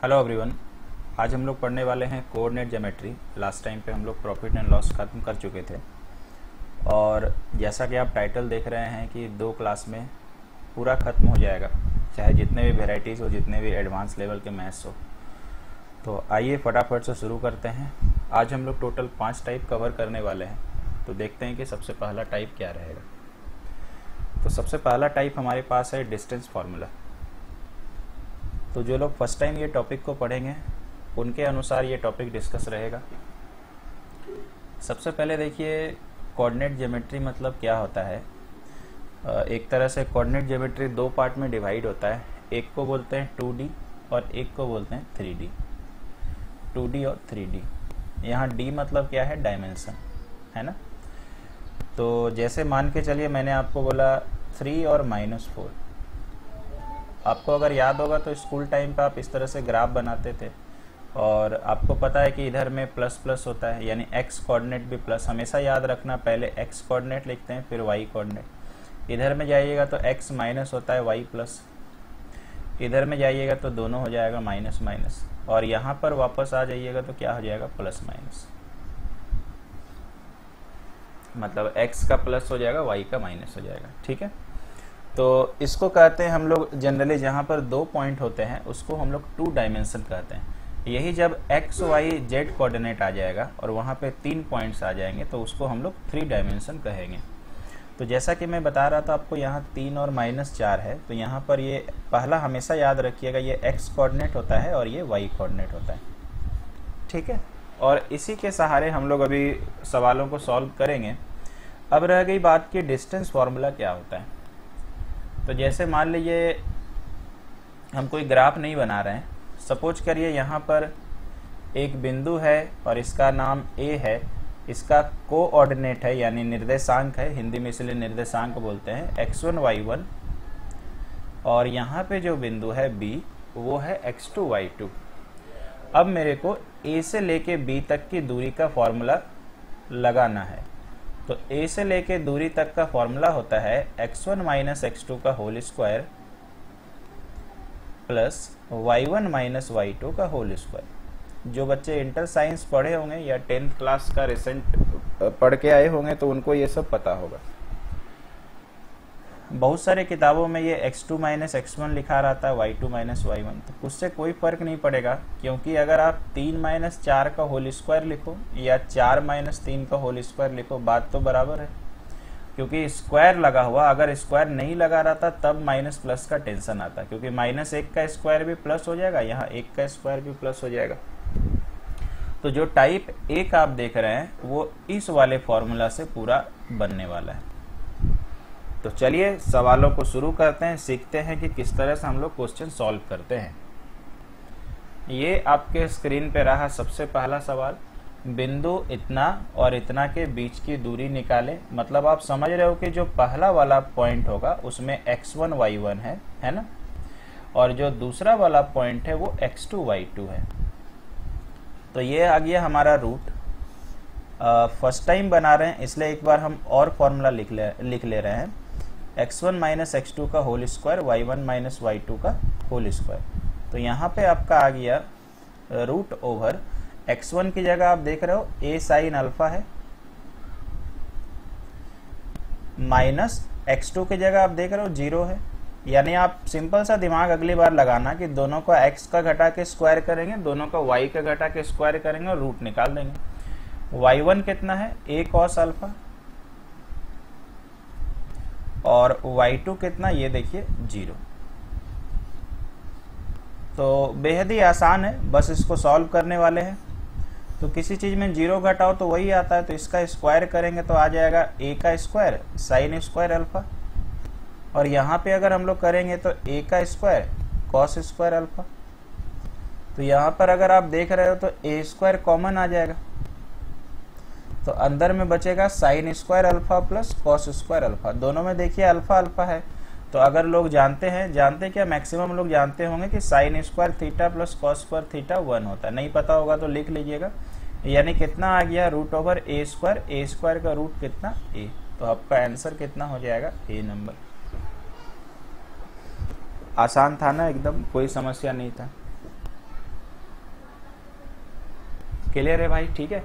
Hello everyone. आज हम लोग पढ़ने वाले हैं कोऑर्डिनेट ज्योमेट्री। लास्ट टाइम पे हम लोग प्रॉफिट एंड लॉस खत्म कर चुके थे और जैसा कि आप टाइटल देख रहे हैं कि 2 क्लास में पूरा खत्म हो जाएगा, चाहे जितने भी वेराइटीज़ हो, जितने भी एडवांस लेवल के मैथ्स हो। तो आइए फटाफट से शुरू करते हैं। आज हम लोग टोटल 5 टाइप कवर करने वाले हैं। तो देखते हैं कि सबसे पहला टाइप क्या रहेगा। तो सबसे पहला टाइप हमारे पास है डिस्टेंस फार्मूला। तो जो लोग फर्स्ट टाइम ये टॉपिक को पढ़ेंगे उनके अनुसार ये टॉपिक डिस्कस रहेगा। सबसे पहले देखिए, कोऑर्डिनेट ज्योमेट्री मतलब क्या होता है। एक तरह से कोऑर्डिनेट ज्योमेट्री 2 पार्ट में डिवाइड होता है। एक को बोलते हैं 2D और एक को बोलते हैं 3D। 2D और 3D। यहाँ D मतलब क्या है, डायमेंशन, है ना। तो जैसे मान के चलिए मैंने आपको बोला 3 और -4। आपको अगर याद होगा तो स्कूल टाइम पे आप इस तरह से ग्राफ बनाते थे और आपको पता है कि इधर में प्लस प्लस होता है, यानी एक्स कोऑर्डिनेट भी प्लस। हमेशा याद रखना, पहले एक्स कोऑर्डिनेट लिखते हैं फिर वाई कोऑर्डिनेट। इधर में जाइएगा तो एक्स माइनस होता है वाई प्लस, इधर में जाइएगा तो दोनों हो जाएगा माइनस माइनस, और यहाँ पर वापस आ जाइएगा तो क्या हो जाएगा, प्लस माइनस। मतलब एक्स का प्लस हो जाएगा, वाई का माइनस हो जाएगा। ठीक है, तो इसको कहते हैं हम लोग जनरली जहाँ पर 2 पॉइंट होते हैं उसको हम लोग 2 डायमेंशन कहते हैं। यही जब एक्स वाई जेड कोऑर्डिनेट आ जाएगा और वहाँ पे 3 पॉइंट्स आ जाएंगे तो उसको हम लोग 3 डायमेंशन कहेंगे। तो जैसा कि मैं बता रहा था आपको, यहाँ 3 और -4 है। तो यहाँ पर ये पहला हमेशा याद रखिएगा, ये एक्स कोऑर्डिनेट होता है और ये वाई कोऑर्डिनेट होता है। ठीक है, और इसी के सहारे हम लोग अभी सवालों को सॉल्व करेंगे। अब रह गई बात कि डिस्टेंस फार्मूला क्या होता है। तो जैसे मान लीजिए हम कोई ग्राफ नहीं बना रहे हैं, सपोज करिए यहाँ पर एक बिंदु है और इसका नाम A है, इसका कोऑर्डिनेट है यानी निर्देशांक है, हिंदी में इसलिए निर्देशांक बोलते हैं, x1 y1, और यहाँ पे जो बिंदु है B वो है x2 y2। अब मेरे को A से लेके B तक की दूरी का फॉर्मूला लगाना है। तो A से लेके दूरी तक का फॉर्मूला होता है x1 माइनस x2 का whole square plus y1 minus y2 का होल स्क्वायर। जो बच्चे इंटर साइंस पढ़े होंगे या 10th क्लास का रिसेंट पढ़ के आए होंगे तो उनको ये सब पता होगा। बहुत सारे किताबों में ये x2 माइनस x1 लिखा रहता है, y2 माइनस y1। तो उससे कोई फर्क नहीं पड़ेगा, क्योंकि अगर आप 3 माइनस 4 का होल स्क्वायर लिखो या 4 माइनस 3 का होल स्क्वायर लिखो, बात तो बराबर है, क्योंकि स्क्वायर लगा हुआ। अगर स्क्वायर नहीं लगा रहता तब माइनस प्लस का टेंशन आता, क्योंकि -1 का स्क्वायर भी प्लस हो जाएगा, यहाँ 1 का स्क्वायर भी प्लस हो जाएगा। तो जो टाइप 1 आप देख रहे हैं वो इस वाले फॉर्मूला से पूरा बनने वाला है। तो चलिए सवालों को शुरू करते हैं, सीखते हैं कि किस तरह से हम लोग क्वेश्चन सॉल्व करते हैं। ये आपके स्क्रीन पे रहा सबसे पहला सवाल, बिंदु इतना और इतना के बीच की दूरी निकालें। मतलब आप समझ रहे हो कि जो पहला वाला पॉइंट होगा उसमें x1 y1 है ना, और जो दूसरा वाला पॉइंट है वो x2 y2 है। तो ये आ गया हमारा रूट। फर्स्ट टाइम बना रहे हैं इसलिए एक बार हम और फॉर्मूला लिख ले रहे हैं, x1 माइनस x2 का whole square, y1 minus y2 का होल स्क्वायर। तो यहाँ पे आपका आ गया रूट ओवर x1 की जगह आप देख रहे हो a साइन अल्फा है, माइनस x2 की जगह आप देख रहे हो 0 है। यानी आप सिंपल सा दिमाग अगली बार लगाना कि दोनों का x का घटा के स्क्वायर करेंगे, दोनों का y का घटा के स्क्वायर करेंगे और रूट निकाल देंगे। y1 कितना है, a cos अल्फा, और y2 कितना, ये देखिए 0। तो बेहद ही आसान है, बस इसको सॉल्व करने वाले हैं। तो किसी चीज में 0 घटाओ तो वही आता है, तो इसका स्क्वायर करेंगे तो आ जाएगा a का स्क्वायर साइन स्क्वायर अल्फा, और यहाँ पे अगर हम लोग करेंगे तो a का स्क्वायर कॉस स्क्वायर अल्फा। तो यहाँ पर अगर आप देख रहे हो तो a स्क्वायर कॉमन आ जाएगा, तो अंदर में बचेगा sine square alpha plus cos square alpha. दोनों में देखिए अल्फा अल्फा है। तो अगर लोग जानते क्या, मैक्सिमम लोग जानते होंगे कि sine square theta plus cos square theta 1 होता है। नहीं पता होगा तो लिख लीजिएगा। यानी कितना आ गया, रूट ओवर a स्क्वायर का रूट कितना, a। तो आपका आंसर कितना हो जाएगा, a नंबर। आसान था ना एकदम, कोई समस्या नहीं था। क्लियर है भाई? ठीक है।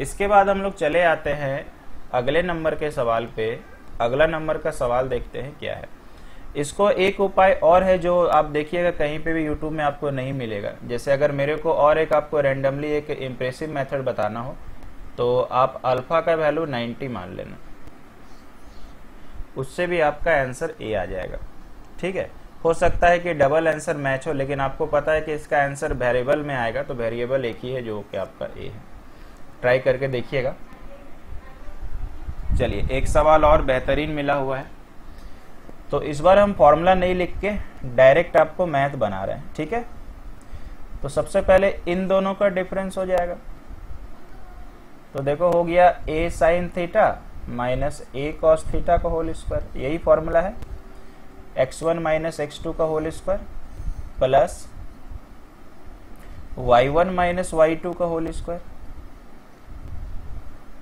इसके बाद हम लोग चले आते हैं अगले नंबर के सवाल पे। अगला नंबर का सवाल देखते हैं क्या है। इसको एक उपाय और है जो आप देखिएगा कहीं पे भी यूट्यूब में आपको नहीं मिलेगा। जैसे अगर मेरे को और एक आपको रैंडमली एक इम्प्रेसिव मेथड बताना हो तो आप अल्फा का वैल्यू 90 मान लेना, उससे भी आपका आंसर ए आ जाएगा। ठीक है, हो सकता है कि डबल आंसर मैच हो, लेकिन आपको पता है कि इसका आंसर वेरिएबल में आएगा, तो वेरिएबल एक ही है जो कि आपका ए है। ट्राई करके देखिएगा। चलिए एक सवाल और बेहतरीन मिला हुआ है, तो इस बार हम फॉर्मूला नहीं लिख के डायरेक्ट आपको मैथ बना रहे हैं। ठीक है, तो सबसे पहले इन दोनों का डिफरेंस हो जाएगा। तो देखो हो गया ए साइन थीटा माइनस ए कॉस थीटा का होल स्क्वायर, यही फॉर्मूला है। x1 माइनस x2 का whole square plus y1 minus y2 का होल स्क्वायर।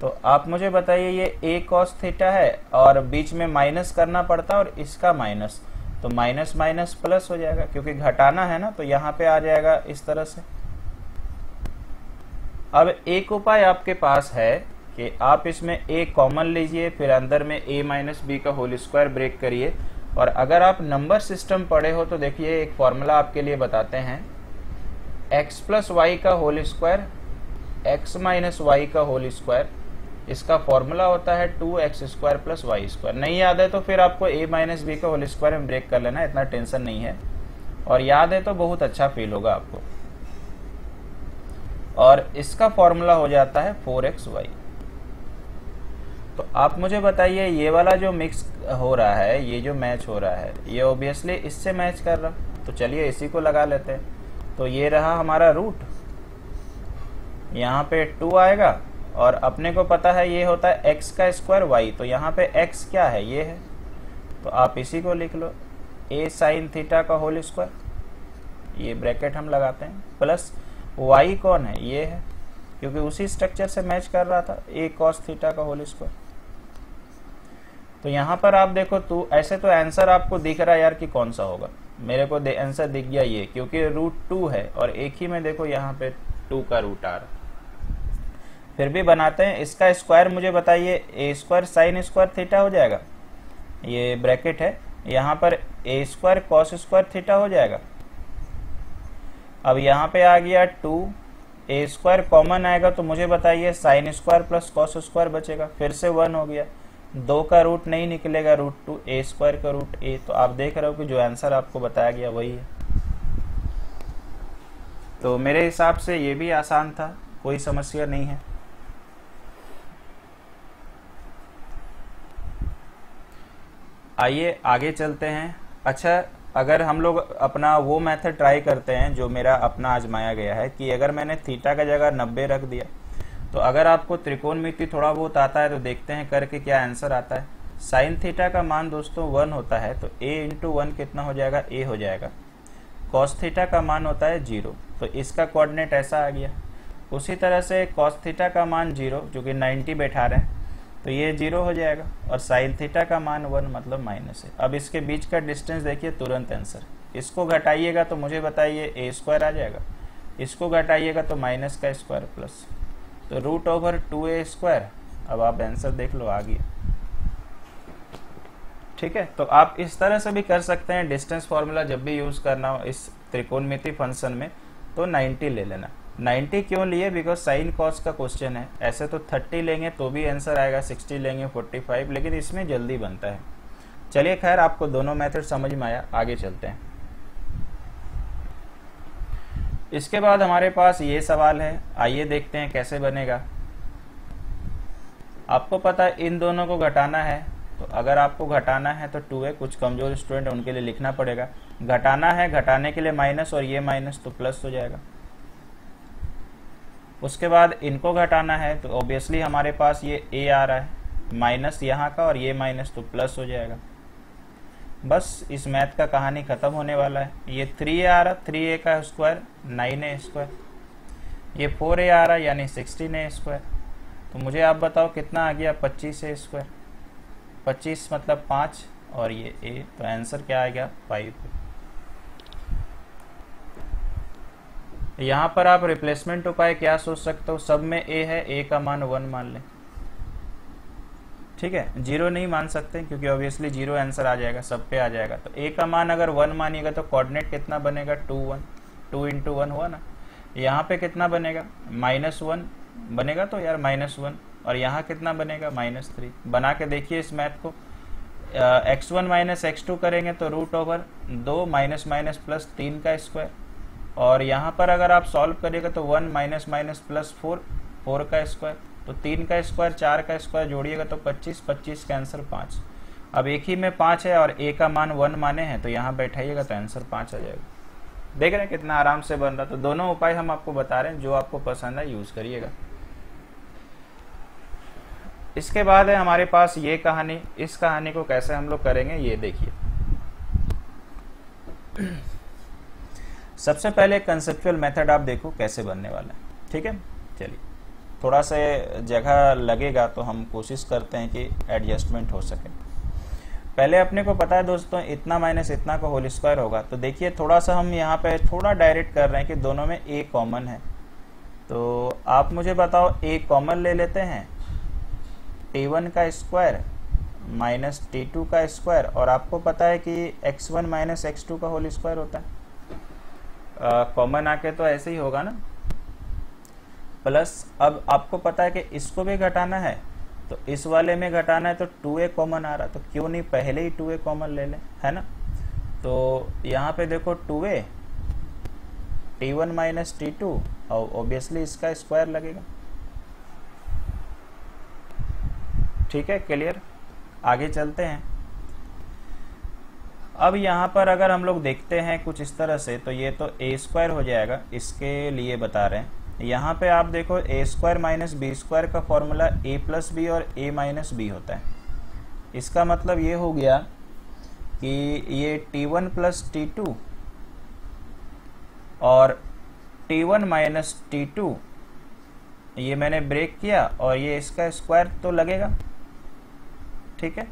तो आप मुझे बताइए, ये a cos थीटा है और बीच में माइनस करना पड़ता है और इसका माइनस, तो माइनस माइनस प्लस हो जाएगा क्योंकि घटाना है ना, तो यहाँ पे आ जाएगा इस तरह से। अब एक उपाय आपके पास है कि आप इसमें a कॉमन लीजिए, फिर अंदर में a माइनस बी का होल स्क्वायर ब्रेक करिए। और अगर आप नंबर सिस्टम पढ़े हो तो देखिए एक फॉर्मूला आपके लिए बताते हैं, x प्लस वाई का whole square x minus y का होल स्क्वायर, इसका फॉर्मूला होता है 2x square plus Y square. नहीं याद है तो फिर आपको a माइनस बी का होल स्क्वायर में ब्रेक कर लेना, इतना टेंशन नहीं है, और याद है तो बहुत अच्छा फील होगा आपको। और इसका फॉर्मूला हो जाता है 4xy। तो आप मुझे बताइए, ये वाला जो मिक्स हो रहा है, ये जो मैच हो रहा है, ये ऑब्वियसली इससे मैच कर रहा, तो चलिए इसी को लगा लेते हैं। तो ये रहा हमारा रूट, यहाँ पे 2 आएगा, और अपने को पता है ये होता है x का स्क्वायर y, तो यहाँ पे x क्या है, ये है, तो आप इसी को लिख लो a साइन थीटा का होल स्क्वायर, ये ब्रैकेट हम लगाते हैं, प्लस y कौन है, ये है, क्योंकि उसी स्ट्रक्चर से मैच कर रहा था, a cos थीटा का होल स्क्वायर। तो यहाँ पर आप देखो, तो ऐसे तो आंसर आपको दिख रहा है यार कि कौन सा होगा, मेरे को आंसर दिख गया ये, क्योंकि रूट 2 है और एक ही में देखो यहाँ पे 2 का रूट आ रहा। फिर भी बनाते हैं, इसका स्क्वायर मुझे बताइए, ए स्क्वायर साइन स्क्वायर थीटा हो जाएगा, ये ब्रैकेट है, यहाँ पर ए स्क्वायर कॉस स्क्वायर थीटा हो जाएगा। अब यहाँ पे आ गया 2, ए स्क्वायर कॉमन आएगा, तो मुझे बताइए sine square plus cos square बचेगा, फिर से 1 हो गया, 2 का रूट नहीं निकलेगा, रूट 2, ए स्क्वायर का रूट ए। तो आप देख रहे हो कि जो आंसर आपको बताया गया वही है। तो मेरे हिसाब से ये भी आसान था, कोई समस्या नहीं है। आइए आगे चलते हैं। अच्छा, अगर हम लोग अपना वो मेथड ट्राई करते हैं जो मेरा अपना आजमाया गया है, कि अगर मैंने थीटा का जगह 90 रख दिया, तो अगर आपको त्रिकोणमिति थोड़ा बहुत आता है तो देखते हैं करके क्या आंसर आता है। साइन थीटा का मान दोस्तों 1 होता है, तो a इंटू 1 कितना हो जाएगा, a हो जाएगा। कॉस थीटा का मान होता है 0, तो इसका कोऑर्डिनेट ऐसा आ गया। उसी तरह से कॉस थीटा का मान 0, जो कि 90 बैठा रहे हैं, तो ये 0 हो जाएगा, और साइन थीटा का मान 1 मतलब माइनस है। अब इसके बीच का डिस्टेंस देखिए, तुरंत आंसर। इसको घटाइएगा तो मुझे बताइए a स्क्वायर आ जाएगा, इसको घटाइएगा तो माइनस का स्क्वायर प्लस, तो रूट ओवर 2a स्क्वायर। अब आप आंसर देख लो, आ गया। ठीक है, तो आप इस तरह से भी कर सकते हैं। डिस्टेंस फार्मूला जब भी यूज करना हो इस त्रिकोणमिति फंक्शन में, तो 90 ले लेना। 90 क्यों लिए, बिकॉज साइन कॉस का क्वेश्चन है। ऐसे तो 30 लेंगे तो भी आंसर आएगा, 60 लेंगे 45, लेकिन इसमें जल्दी बनता है। चलिए खैर, आपको दोनों मेथड समझ में आया, आगे चलते हैं। इसके बाद हमारे पास ये सवाल है, आइए देखते हैं कैसे बनेगा। आपको पता है इन दोनों को घटाना है, तो अगर आपको घटाना है तो 2 है, कुछ कमजोर स्टूडेंट उनके लिए लिखना पड़ेगा। घटाना है, घटाने के लिए माइनस, और ये माइनस तो प्लस हो जाएगा। उसके बाद इनको घटाना है, तो ऑब्वियसली हमारे पास ये a आ रहा है, माइनस यहाँ का, और ये माइनस तो प्लस हो जाएगा। बस इस मैथ का कहानी खत्म होने वाला है। ये 3a आ रहा, 3a का स्क्वायर 9a स्क्वायर, ये 4a आ रहा यानी 16a स्क्वायर। तो मुझे आप बताओ कितना आ गया, 25a स्क्वायर। 25 मतलब 5, और ये a, तो आंसर क्या आ गया 5। यहाँ पर आप रिप्लेसमेंट उपाय क्या सोच सकते हो, सब में a है, a का मान 1 मान लें, ठीक है। 0 नहीं मान सकते क्योंकि ऑब्वियसली 0 आंसर आ जाएगा, सब पे आ जाएगा। तो a का मान अगर 1 मानिएगा तो कोऑर्डिनेट कितना बनेगा, 2 1, 2 इंटू 1 हुआ ना। यहाँ पे कितना बनेगा, -1 बनेगा तो यार -1, और यहाँ कितना बनेगा, -3। बना के देखिए इस मैथ को। x1 माइनस x2 करेंगे तो √2 माइनस माइनस प्लस 3 का स्क्वायर, और यहाँ पर अगर आप सॉल्व करिएगा तो 1 माइनस माइनस प्लस 4, 4 का स्क्वायर, तो 3 का स्क्वायर 4 का स्क्वायर जोड़िएगा तो 25, 25 का आंसर 5। अब एक ही में 5 है और a का मान 1 माने हैं, तो यहाँ बैठाइएगा तो आंसर 5 आ जाएगा। देख रहे हैं कितना आराम से बन रहा। तो दोनों उपाय हम आपको बता रहे हैं, जो आपको पसंद है यूज करिएगा। इसके बाद है हमारे पास ये कहानी। इस कहानी को कैसे हम लोग करेंगे ये देखिए। सबसे पहले कंसेप्चुअल मेथड आप देखो कैसे बनने वाला है, ठीक है। चलिए, थोड़ा सा जगह लगेगा तो हम कोशिश करते हैं कि एडजस्टमेंट हो सके। पहले अपने को पता है दोस्तों, इतना माइनस इतना का होल स्क्वायर होगा। तो देखिए थोड़ा सा हम यहाँ पे थोड़ा डायरेक्ट कर रहे हैं कि दोनों में a कॉमन है। तो आप मुझे बताओ, a कॉमन ले लेते हैं, t1 का स्क्वायर माइनस t2 का स्क्वायर, और आपको पता है कि x1 माइनस x2 का होल स्क्वायर होता है। कॉमन आके तो ऐसे ही होगा ना, प्लस अब आपको पता है कि इसको भी घटाना है, तो इस वाले में घटाना है तो 2a कॉमन आ रहा, तो क्यों नहीं पहले ही 2a कॉमन ले लें, है ना। तो यहाँ पे देखो 2a, t1 माइनस t2, और ऑब्वियसली इसका स्क्वायर लगेगा, ठीक है। क्लियर, आगे चलते हैं। अब यहाँ पर अगर हम लोग देखते हैं कुछ इस तरह से, तो ये तो a स्क्वायर हो जाएगा, इसके लिए बता रहे हैं। यहाँ पे आप देखो a square minus b square का फॉर्मूला a प्लस बी और a माइनस बी होता है। इसका मतलब ये हो गया कि ये t1 प्लस t2 और t1 माइनस t2, ये मैंने ब्रेक किया, और ये इसका स्क्वायर तो लगेगा, ठीक है।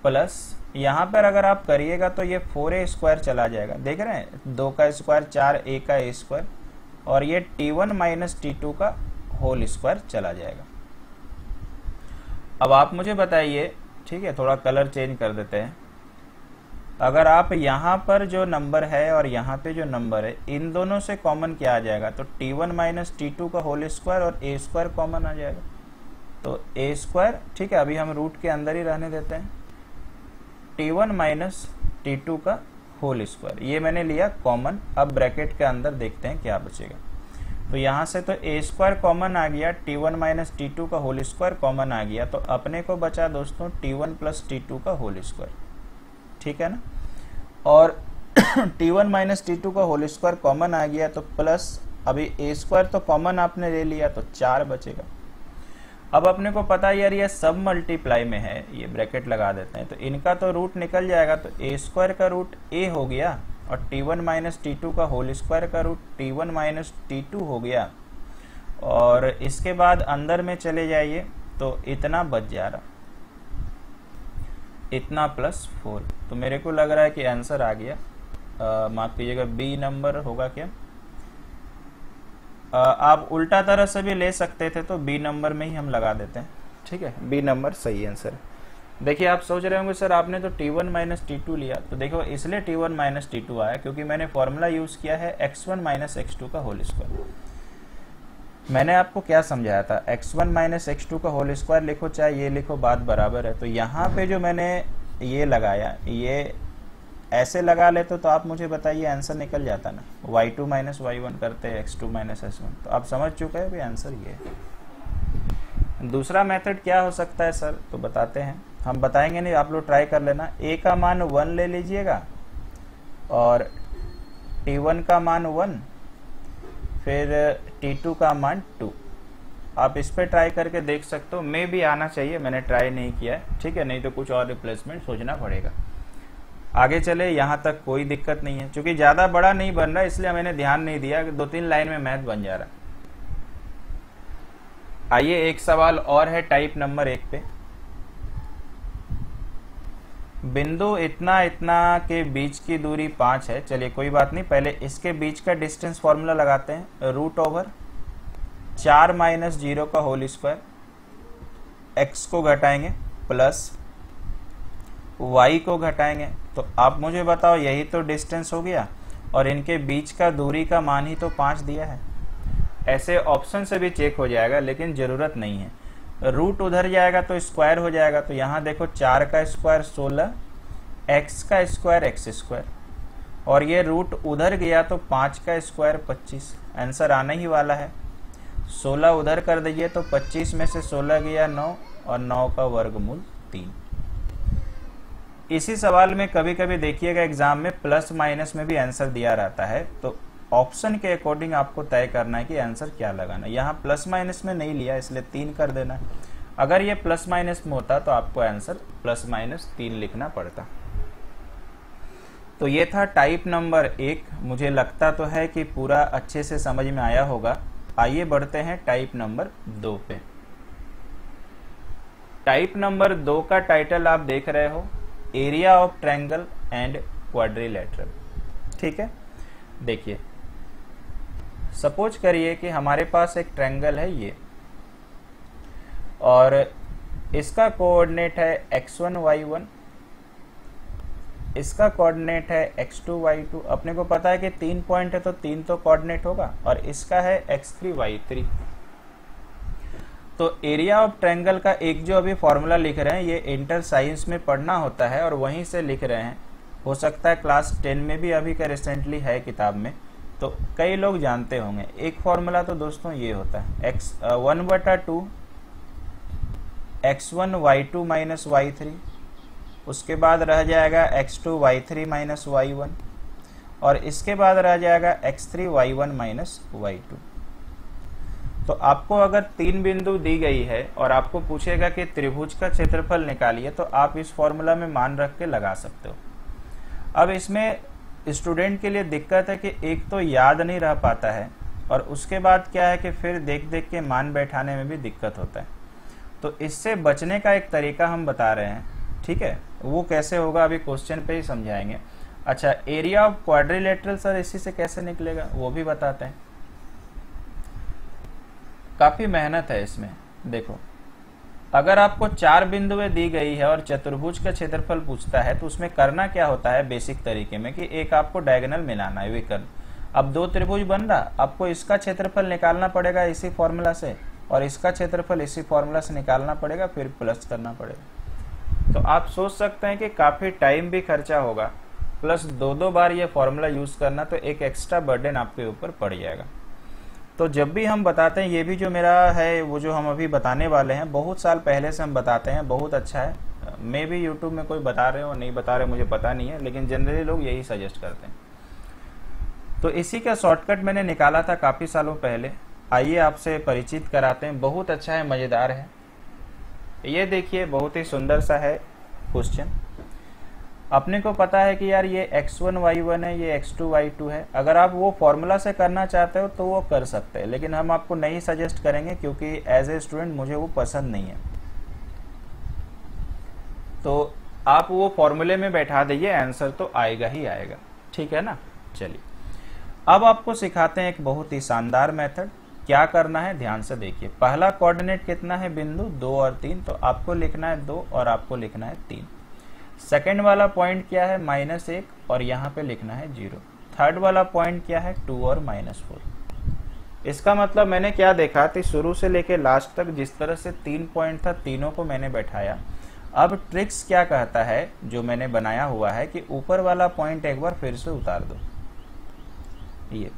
प्लस यहाँ पर अगर आप करिएगा तो ये 4a स्क्वायर चला जाएगा, देख रहे हैं, 2 का स्क्वायर 4a का a स्क्वायर, और ये t1 माइनस t2 का होल स्क्वायर चला जाएगा। अब आप मुझे बताइए, ठीक है, थोड़ा कलर चेंज कर देते हैं। अगर आप यहाँ पर जो नंबर है और यहाँ पे जो नंबर है, इन दोनों से कॉमन क्या आ जाएगा, तो t1 माइनस t2 का होल स्क्वायर और a स्क्वायर कॉमन आ जाएगा, तो a स्क्वायर, ठीक है। अभी हम रूट के अंदर ही रहने देते हैं, t1 माइनस t2 का होल स्क्वायर, ये मैंने लिया कॉमन। अब ब्रैकेट के अंदर देखते हैं क्या बचेगा। तो यहाँ से तो a स्क्वायर कॉमन आ गया, t1 माइनस t2 का होल स्क्वायर कॉमन आ गया, तो अपने को बचा दोस्तों t1 प्लस t2 का होल स्क्वायर, ठीक है ना। और t1 माइनस t2 का होल स्क्वायर कॉमन आ गया, तो प्लस अभी a स्क्वायर तो कॉमन आपने ले लिया, तो 4 बचेगा। अब अपने को पता है यार ये सब मल्टीप्लाई में है, ये ब्रैकेट लगा देते हैं, तो इनका तो रूट निकल जाएगा, तो a स्क्वायर का रूट a हो गया, और t1 माइनस t2 का होल स्क्वायर का रूट t1 माइनस t2 हो गया। और इसके बाद अंदर में चले जाइए तो इतना बच जा रहा, इतना प्लस 4। तो मेरे को लग रहा है कि आंसर आ गया, माफ कीजिएगा, बी नंबर होगा क्या। आप उल्टा तरह से भी ले सकते थे, तो बी नंबर में ही हम लगा देते हैं, ठीक है। बी नंबर सही आंसर है। देखिए आप सोच रहे होंगे सर आपने तो t1 माइनस t2 लिया, तो देखो इसलिए t1 माइनस t2 आया क्योंकि मैंने फॉर्मूला यूज किया है x1 माइनस x2 का होल स्क्वायर। मैंने आपको क्या समझाया था, x1 माइनस x2 का होल स्क्वायर लिखो चाहे ये लिखो, बात बराबर है। तो यहाँ पे जो मैंने ये लगाया, ये ऐसे लगा लेते तो आप मुझे बताइए आंसर निकल जाता ना, y2 माइनस y1 करते x2 माइनस s1। तो आप समझ चुके हैं भी आंसर ये है। दूसरा मेथड क्या हो सकता है सर, तो बताते हैं, हम बताएंगे नहीं, आप लोग ट्राई कर लेना। a का मान 1 ले लीजिएगा, और t1 का मान 1, फिर t2 का मान 2। आप इस पे ट्राई करके देख सकते हो, मे भी आना चाहिए, मैंने ट्राई नहीं किया है, ठीक है, नहीं तो कुछ और रिप्लेसमेंट सोचना पड़ेगा। आगे चले, यहाँ तक कोई दिक्कत नहीं है, क्योंकि ज्यादा बड़ा नहीं बन रहा इसलिए मैंने ध्यान नहीं दिया कि 2-3 लाइन में मैथ बन जा रहा। आइए एक सवाल और है टाइप नंबर 1 पे। बिंदु इतना इतना के बीच की दूरी 5 है। चलिए कोई बात नहीं, पहले इसके बीच का डिस्टेंस फॉर्मूला लगाते हैं। रूट ओवर 4 माइनस 0 का होल स्क्वायर, x को घटाएंगे प्लस y को घटाएंगे। तो आप मुझे बताओ, यही तो डिस्टेंस हो गया और इनके बीच का दूरी का मान ही तो 5 दिया है। ऐसे ऑप्शन से भी चेक हो जाएगा, लेकिन ज़रूरत नहीं है। रूट उधर जाएगा तो स्क्वायर हो जाएगा। तो यहाँ देखो 4 का स्क्वायर 16, x का स्क्वायर x स्क्वायर, और ये रूट उधर गया तो 5 का स्क्वायर 25। आंसर आने ही वाला है। 16 उधर कर दीजिए तो 25 में से 16 गया 9 और 9 का वर्गमूल 3। इसी सवाल में कभी कभी देखिएगा एग्जाम में प्लस माइनस में भी आंसर दिया रहता है, तो ऑप्शन के अकॉर्डिंग आपको तय करना है कि आंसर क्या लगाना है। यहाँ प्लस माइनस में नहीं लिया इसलिए 3 कर देना है। अगर ये प्लस माइनस में होता तो आपको आंसर प्लस माइनस 3 लिखना पड़ता। तो ये था टाइप नंबर 1। मुझे लगता तो है कि पूरा अच्छे से समझ में आया होगा। आइए बढ़ते हैं टाइप नंबर 2 पे। टाइप नंबर 2 का टाइटल आप देख रहे हो, area of triangle and quadrilateral. ठीक है, देखिए सपोज करिए कि हमारे पास एक ट्रायंगल है ये, और इसका कोऑर्डिनेट है x1 y1, इसका कोऑर्डिनेट है x2 y2। अपने को पता है कि 3 पॉइंट है तो 3 तो कोऑर्डिनेट होगा, और इसका है x3 y3। तो एरिया ऑफ ट्रायंगल का एक जो अभी फॉर्मूला लिख रहे हैं, ये इंटर साइंस में पढ़ना होता है और वहीं से लिख रहे हैं। हो सकता है क्लास 10 में भी अभी का रिसेंटली है किताब में, तो कई लोग जानते होंगे। एक फॉर्मूला तो दोस्तों ये होता है x1/2 x1 y2 minus y3, उसके बाद रह जाएगा x2 y3 माइनस y1, और इसके बाद रह जाएगा x3 y1 माइनस y2। तो आपको अगर 3 बिंदु दी गई है और आपको पूछेगा कि त्रिभुज का क्षेत्रफल निकालिए, तो आप इस फॉर्मूला में मान रख के लगा सकते हो। अब इसमें स्टूडेंट के लिए दिक्कत है कि एक तो याद नहीं रह पाता है, और उसके बाद क्या है कि फिर देख देख के मान बैठाने में भी दिक्कत होता है। तो इससे बचने का एक तरीका हम बता रहे हैं, ठीक है। वो कैसे होगा अभी क्वेश्चन पे ही समझाएंगे। अच्छा, एरिया ऑफ क्वाड्रिलेटरल सर इसी से कैसे निकलेगा वो भी बताते हैं। काफी मेहनत है इसमें। देखो, अगर आपको 4 बिंदुएं दी गई है और चतुर्भुज का क्षेत्रफल पूछता है, तो उसमें करना क्या होता है बेसिक तरीके में कि एक आपको डायगोनल मिलाना है, विकर्ण। अब 2 त्रिभुज बन रहा, आपको इसका क्षेत्रफल निकालना पड़ेगा इसी फॉर्मूला से, और इसका क्षेत्रफल इसी फॉर्मूला से निकालना पड़ेगा, फिर प्लस करना पड़ेगा। तो आप सोच सकते हैं कि काफी टाइम भी खर्चा होगा, प्लस 2-2 बार ये फॉर्मूला यूज करना, तो एक एक्स्ट्रा बर्डन आपके ऊपर पड़ जाएगा। तो जब भी हम बताते हैं, ये भी जो मेरा है वो जो हम अभी बताने वाले हैं, बहुत साल पहले से हम बताते हैं, बहुत अच्छा है। मे भी यूट्यूब में कोई बता रहे हो नहीं बता रहे मुझे पता नहीं है, लेकिन जनरली लोग यही सजेस्ट करते हैं। तो इसी का शॉर्टकट मैंने निकाला था काफ़ी सालों पहले। आइए आपसे परिचित कराते हैं। बहुत अच्छा है, मज़ेदार है। ये देखिए, बहुत ही सुंदर सा है क्वेश्चन। अपने को पता है कि यार ये x1 y1 है, ये x2 y2 है। अगर आप वो फॉर्मूला से करना चाहते हो तो वो कर सकते हैं, लेकिन हम आपको नहीं सजेस्ट करेंगे, क्योंकि एज ए स्टूडेंट मुझे वो पसंद नहीं है। तो आप वो फॉर्मूले में बैठा दीजिए, आंसर तो आएगा ही आएगा, ठीक है ना। चलिए, अब आपको सिखाते हैं एक बहुत ही शानदार मेथड। क्या करना है ध्यान से देखिए। पहला कोऑर्डिनेट कितना है बिंदु 2 और 3, तो आपको लिखना है 2 और आपको लिखना है 3। सेकेंड वाला पॉइंट क्या है -1, और यहाँ पे लिखना है 0। थर्ड वाला पॉइंट क्या है 2 और -4। इसका मतलब मैंने क्या देखा कि शुरू से लेके लास्ट तक जिस तरह से 3 पॉइंट था, तीनों को मैंने बैठाया। अब ट्रिक्स क्या कहता है जो मैंने बनाया हुआ है कि ऊपर वाला पॉइंट एक बार फिर से उतार दो, ये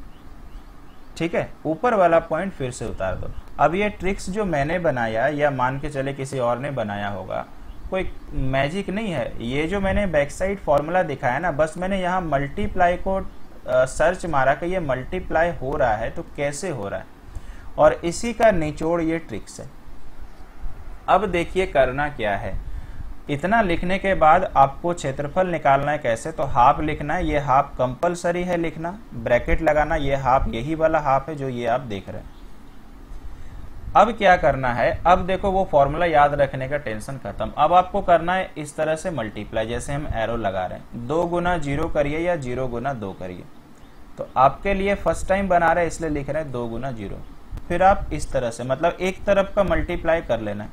ठीक है, ऊपर वाला पॉइंट फिर से उतार दो। अब ये ट्रिक्स जो मैंने बनाया, या मान के चले किसी और ने बनाया होगा, कोई मैजिक नहीं है। ये जो मैंने बैक साइड फॉर्मूला दिखाया ना, बस मैंने यहाँ मल्टीप्लाई को सर्च मारा कि ये मल्टीप्लाई हो रहा है तो कैसे हो रहा है, और इसी का निचोड़ ये ट्रिक्स है। अब देखिए करना क्या है। इतना लिखने के बाद आपको क्षेत्रफल निकालना है। कैसे? तो हाफ लिखना है। ये हाफ कंपलसरी है लिखना, ब्रैकेट लगाना। ये हाफ यही वाला हाफ है जो ये आप देख रहे हैं। अब क्या करना है, अब देखो वो फॉर्मूला याद रखने का टेंशन खत्म। अब आपको करना है इस तरह से मल्टीप्लाई, जैसे हम एरो लगा रहे हैं, 2 गुना 0 करिए या 0 गुना 2 करिए। तो आपके लिए फर्स्ट टाइम बना रहे हैं इसलिए लिख रहे हैं 2 गुना 0। फिर आप इस तरह से, मतलब एक तरफ का मल्टीप्लाई कर लेना है।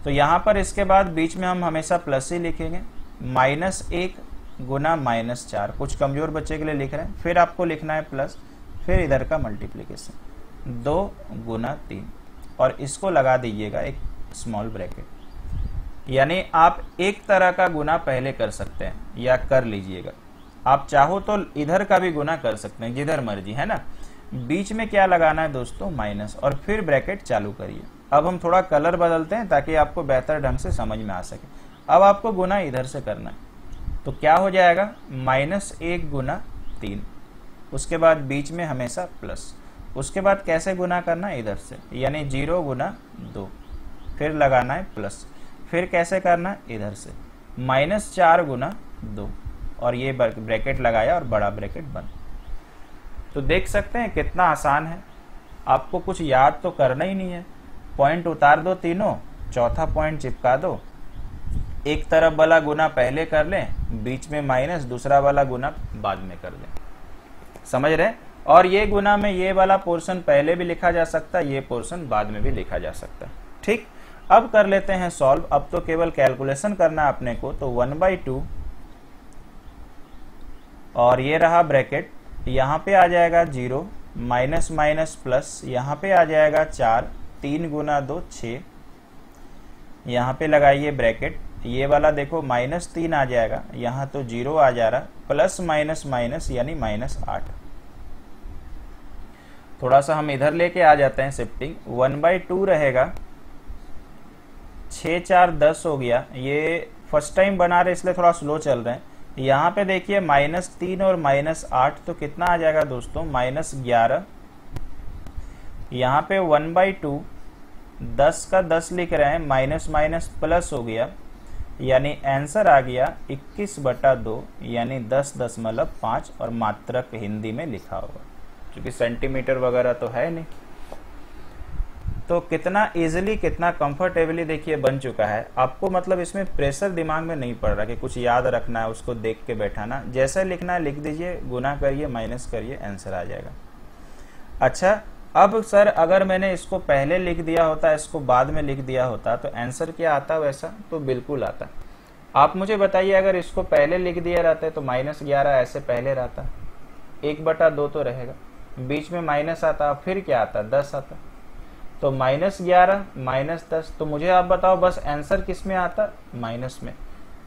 तो यहाँ पर इसके बाद बीच में हम हमेशा प्लस ही लिखेंगे, -1 गुना -4, कुछ कमजोर बच्चे के लिए लिख रहे हैं। फिर आपको लिखना है प्लस, फिर इधर का मल्टीप्लीकेशन 2 गुना 3, और इसको लगा दीजिएगा एक स्मॉल ब्रैकेट। यानी आप एक तरह का गुना पहले कर सकते हैं या कर लीजिएगा, आप चाहो तो इधर का भी गुना कर सकते हैं, जिधर मर्जी, है ना। बीच में क्या लगाना है दोस्तों, माइनस, और फिर ब्रैकेट चालू करिए। अब हम थोड़ा कलर बदलते हैं ताकि आपको बेहतर ढंग से समझ में आ सके। अब आपको गुना इधर से करना है, तो क्या हो जाएगा, -1 गुना 3, उसके बाद बीच में हमेशा प्लस, उसके बाद कैसे गुना करना है, इधर से, यानी 0 गुना 2, फिर लगाना है प्लस, फिर कैसे करना है, इधर से, -4 गुना 2, और ये ब्रैकेट लगाया और बड़ा ब्रैकेट बंद। तो देख सकते हैं कितना आसान है, आपको कुछ याद तो करना ही नहीं है। पॉइंट उतार दो तीनों, चौथा पॉइंट चिपका दो, एक तरफ वाला गुना पहले कर लें, बीच में माइनस, दूसरा वाला गुना बाद में कर लें, समझ रहे। और ये गुना में ये वाला पोर्शन पहले भी लिखा जा सकता है, ये पोर्शन बाद में भी लिखा जा सकता है। ठीक, अब कर लेते हैं सॉल्व। अब तो केवल कैलकुलेशन करना है अपने को। तो 1/2 और ये रहा ब्रैकेट, यहाँ पे आ जाएगा 0, माइनस माइनस प्लस, यहाँ पे आ जाएगा 4, 3 गुना 2 6, यहाँ पे लगाइए ब्रैकेट, ये वाला देखो -3 आ जाएगा, यहाँ तो 0 आ जा रहा, प्लस माइनस माइनस यानी -8। थोड़ा सा हम इधर लेके आ जाते हैं शिफ्टिंग, 1/2 रहेगा, 6 4 10 हो गया। ये फर्स्ट टाइम बना रहे इसलिए थोड़ा स्लो चल रहे हैं। यहाँ पे देखिए -3 और -8, तो कितना आ जाएगा दोस्तों, -11। यहाँ पे 1/2, 10 का 10 लिख रहे हैं, माइनस माइनस प्लस हो गया, यानी आंसर आ गया 21/2, यानी 10.5, और मात्रक हिंदी में लिखा होगा, क्योंकि सेंटीमीटर वगैरह तो है नहीं। तो कितना इजीली, कितना कंफर्टेबली देखिए बन चुका है। आपको मतलब इसमें प्रेशर दिमाग में नहीं पड़ रहा कि कुछ याद रखना है, उसको देख के बैठाना, जैसे लिखना है लिख दीजिए, गुना करिए, माइनस करिए, आंसर आ जाएगा। अच्छा, अब सर अगर मैंने इसको पहले लिख दिया होता, इसको बाद में लिख दिया होता, तो आंसर क्या आता वैसा? तो बिल्कुल आता। आप मुझे बताइए, अगर इसको पहले लिख दिया रहता है तो -11 ऐसे पहले रहता, 1/2 तो रहेगा, बीच में माइनस आता, फिर क्या आता, 10 आता, तो -11 -10। तो मुझे आप बताओ बस आंसर किस में आता, माइनस में।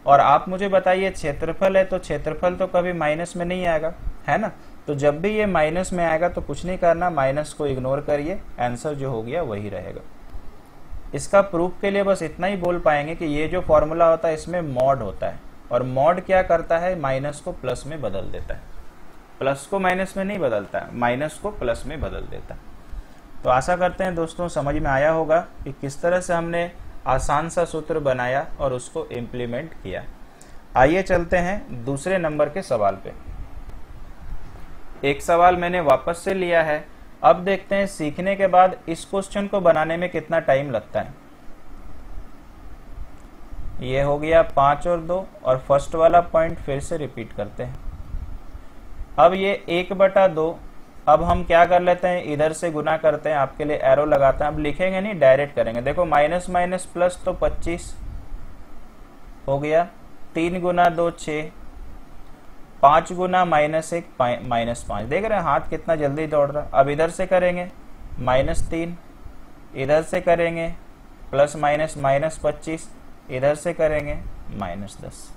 और आप मुझे बताइए क्षेत्रफल है, तो क्षेत्रफल तो कभी माइनस में नहीं आएगा, है ना। तो जब भी ये माइनस में आएगा तो कुछ नहीं करना, माइनस को इग्नोर करिए, आंसर जो हो गया वही रहेगा। इसका प्रूफ के लिए बस इतना ही बोल पाएंगे कि ये जो फॉर्मूला होता है इसमें मॉड होता है, और मॉड क्या करता है, माइनस को प्लस में बदल देता है, प्लस को माइनस में नहीं बदलता है, माइनस को प्लस में बदल देता है। तो आशा करते हैं दोस्तों समझ में आया होगा कि किस तरह से हमने आसान सा सूत्र बनाया और उसको इम्प्लीमेंट किया। आइए चलते हैं दूसरे नंबर के सवाल पे। एक सवाल मैंने वापस से लिया है, अब देखते हैं सीखने के बाद इस क्वेश्चन को बनाने में कितना टाइम लगता है। ये हो गया 5 और 2, और फर्स्ट वाला पॉइंट फिर से रिपीट करते हैं। अब ये 1/2, अब हम क्या कर लेते हैं, इधर से गुना करते हैं, आपके लिए एरो लगाते हैं। अब लिखेंगे नहीं, डायरेक्ट करेंगे। देखो माइनस माइनस प्लस तो 25 हो गया, 3 गुना 2 6, 5 गुना -1 -5। देख रहे हैं हाथ कितना जल्दी दौड़ रहा। अब इधर से करेंगे -3, इधर से करेंगे प्लस माइनस -25, इधर से करेंगे -10।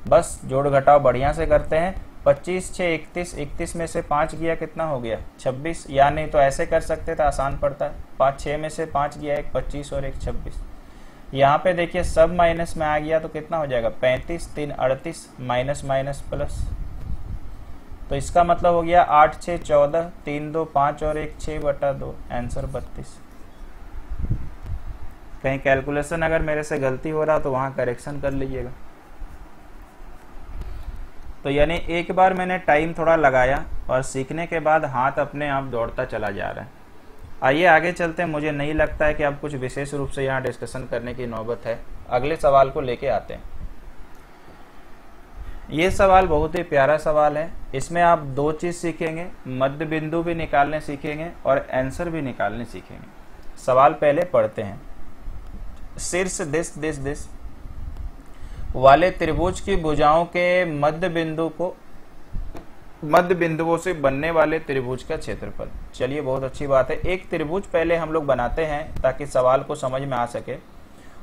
बस जोड़ घटाव बढ़िया से करते हैं। 25 6 31, 31 में से 5 गया कितना हो गया, 26। या नहीं तो ऐसे कर सकते थे, आसान पड़ता है, 5 6 में से 5 गया, एक 25 और एक 26। यहाँ पे देखिए सब माइनस में आ गया तो कितना हो जाएगा, 35 3 38, माइनस माइनस प्लस। तो इसका मतलब हो गया 8 6 14, 3 2 5 और एक 6/2, आंसर 32। कहीं कैलकुलेशन अगर मेरे से गलती हो रहा तो वहां करेक्शन कर लीजिएगा। तो यानी एक बार मैंने टाइम थोड़ा लगाया और सीखने के बाद हाथ अपने आप दौड़ता चला जा रहा है। आइए आगे चलते हैं। मुझे नहीं लगता है कि अब कुछ विशेष रूप से यहाँ डिस्कशन करने की नौबत है। अगले सवाल को लेके आते हैं। ये सवाल बहुत ही प्यारा सवाल है। इसमें आप दो चीज सीखेंगे, मध्य बिंदु भी निकालने सीखेंगे और आंसर भी निकालने सीखेंगे। सवाल पहले पढ़ते हैं। शीर्ष दिश वाले त्रिभुज की भुजाओं के मध्य बिंदुओं से बनने वाले त्रिभुज का क्षेत्रफल। चलिए, बहुत अच्छी बात है। एक त्रिभुज पहले हम लोग बनाते हैं ताकि सवाल को समझ में आ सके।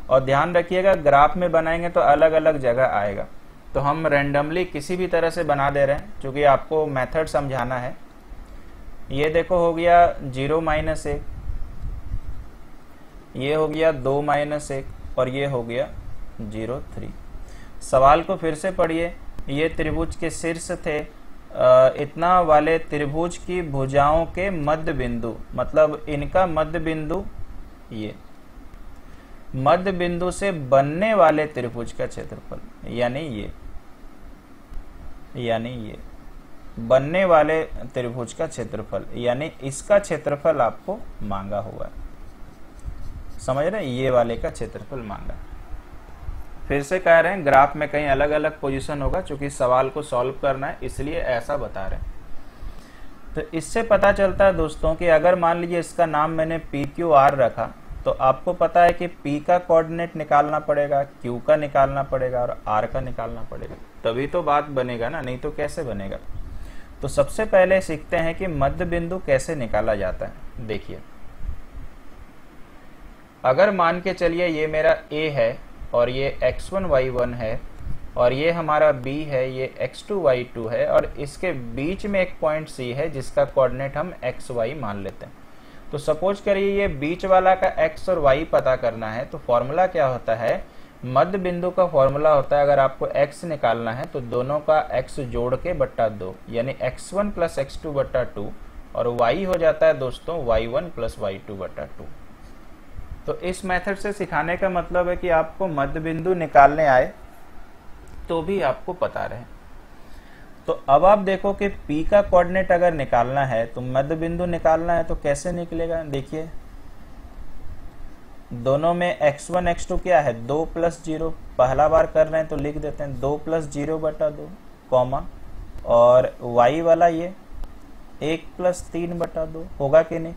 और ध्यान रखिएगा, ग्राफ में बनाएंगे तो अलग अलग जगह आएगा, तो हम रैंडमली किसी भी तरह से बना दे रहे हैं क्योंकि आपको मेथड समझाना है। ये देखो हो गया 0 - 1, ये हो गया 2 - 1 और ये हो गया 0 3। सवाल को फिर से पढ़िए। ये त्रिभुज के शीर्ष थे, इतना वाले त्रिभुज की भुजाओं के मध्य बिंदु, मतलब इनका मध्य बिंदु, ये मध्य बिंदु से बनने वाले त्रिभुज का क्षेत्रफल, यानी ये बनने वाले त्रिभुज का क्षेत्रफल, यानी इसका क्षेत्रफल आपको मांगा हुआ है। समझ रहे हैं? ये वाले का क्षेत्रफल मांगा। फिर से कह रहे हैं, ग्राफ में कहीं अलग अलग पोजीशन होगा, क्योंकि सवाल को सॉल्व करना है इसलिए ऐसा बता रहे हैं। तो इससे पता चलता है दोस्तों कि अगर मान लीजिए इसका नाम मैंने PQR रखा, तो आपको पता है कि P का कोऑर्डिनेट निकालना पड़ेगा, Q का निकालना पड़ेगा और R का निकालना पड़ेगा, तभी तो बात बनेगा ना, नहीं तो कैसे बनेगा। तो सबसे पहले सीखते हैं कि मध्य बिंदु कैसे निकाला जाता है। देखिए, अगर मान के चलिए ये मेरा A है और ये x1 y1 है और ये हमारा B है, ये x2 y2 है और इसके बीच में एक पॉइंट C है जिसका कोऑर्डिनेट हम xy मान लेते हैं। तो सपोज करिए ये बीच वाला का x और y पता करना है, तो फॉर्मूला क्या होता है? मध्य बिंदु का फॉर्मूला होता है, अगर आपको x निकालना है तो दोनों का x जोड़ के बट्टा 2, यानी x1 + x2 बट्टा 2, और y हो जाता है दोस्तों y1 + y2 बट्टा 2। तो इस मेथड से सिखाने का मतलब है कि आपको मध्य बिंदु निकालने आए तो भी आपको पता रहे। तो अब आप देखो कि P का कोऑर्डिनेट अगर निकालना है तो मध्य बिंदु निकालना है तो कैसे निकलेगा। देखिए, दोनों में x1 x2 क्या है? 2 + 0। पहला बार कर रहे हैं तो लिख देते हैं 2 + 0 बटा 2, कॉमा, और y वाला ये 1 + 3 बटा 2 होगा कि नहीं?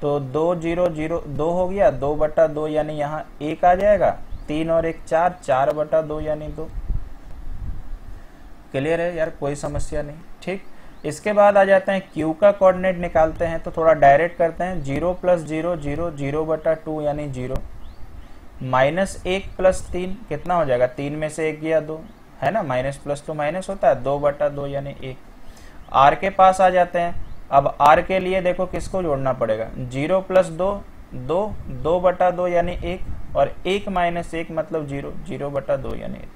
तो 2 0 0 2 हो गया, 2 बटा 2 यानी यहाँ 1 आ जाएगा, 3 और 1 4, 4 बटा 2 यानी 2। क्लियर है यार? कोई समस्या नहीं। ठीक, इसके बाद आ जाते हैं Q का कोऑर्डिनेट निकालते हैं, तो थोड़ा डायरेक्ट करते हैं। 0 + 0 0 0 बटा 2 यानी 0, -1 + 3 कितना हो जाएगा? 3 में से 1 गया 2, है ना, माइनस प्लस तो माइनस होता है, 2 बटा 2 यानी 1। R के पास आ जाते हैं। अब R के लिए देखो किसको जोड़ना पड़ेगा? 0 + 2 2, 2 बटा 2 यानी 1, और 1 - 1 मतलब 0, 0 बटा 2 यानी 1।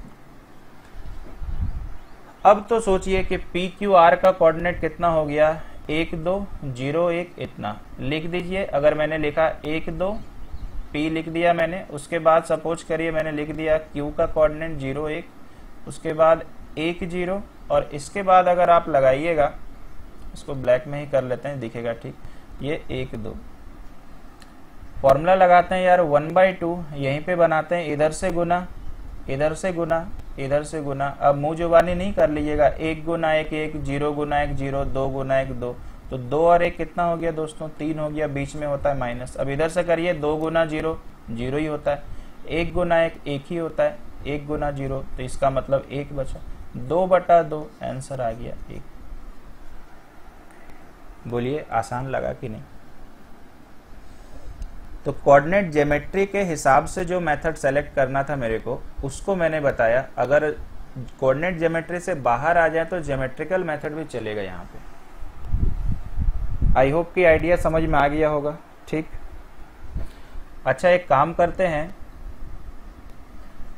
अब तो सोचिए कि PQR का कोऑर्डिनेट कितना हो गया? 1 2 0 1, इतना लिख दीजिए। अगर मैंने लिखा 1 2 P लिख दिया मैंने, उसके बाद सपोज करिए मैंने लिख दिया Q का कोऑर्डिनेट 0 1, उसके बाद 1 0, और इसके बाद अगर आप लगाइएगा, इसको ब्लैक में ही कर लेते हैं, दिखेगा ठीक, ये 1 2। फॉर्मूला लगाते हैं यार 1/2, यहीं पे बनाते हैं, इधर से गुना, इधर से गुना, इधर से गुना। अब मुंह जुबानी नहीं कर लीजिएगा, 1 गुना 1 1, 0 गुना 1 0, 2 गुना 1 2, तो 2 और 1 कितना हो गया दोस्तों? 3 हो गया, बीच में होता है माइनस। अब इधर से करिए, 2 गुना 0 0 ही होता है, 1 गुना 1 1 ही होता है, 1 गुना 0, तो इसका मतलब 1 बचा, 2 बटा 2 आंसर आ गया 1। बोलिए आसान लगा कि नहीं? तो कोऑर्डिनेट ज्योमेट्री के हिसाब से जो मेथड सेलेक्ट करना था मेरे को, उसको मैंने बताया। अगर कोऑर्डिनेट ज्योमेट्री से बाहर आ जाए तो ज्योमेट्रिकल मेथड भी चलेगा यहाँ पे। आई होप कि आइडिया समझ में आ गया होगा। ठीक, अच्छा एक काम करते हैं,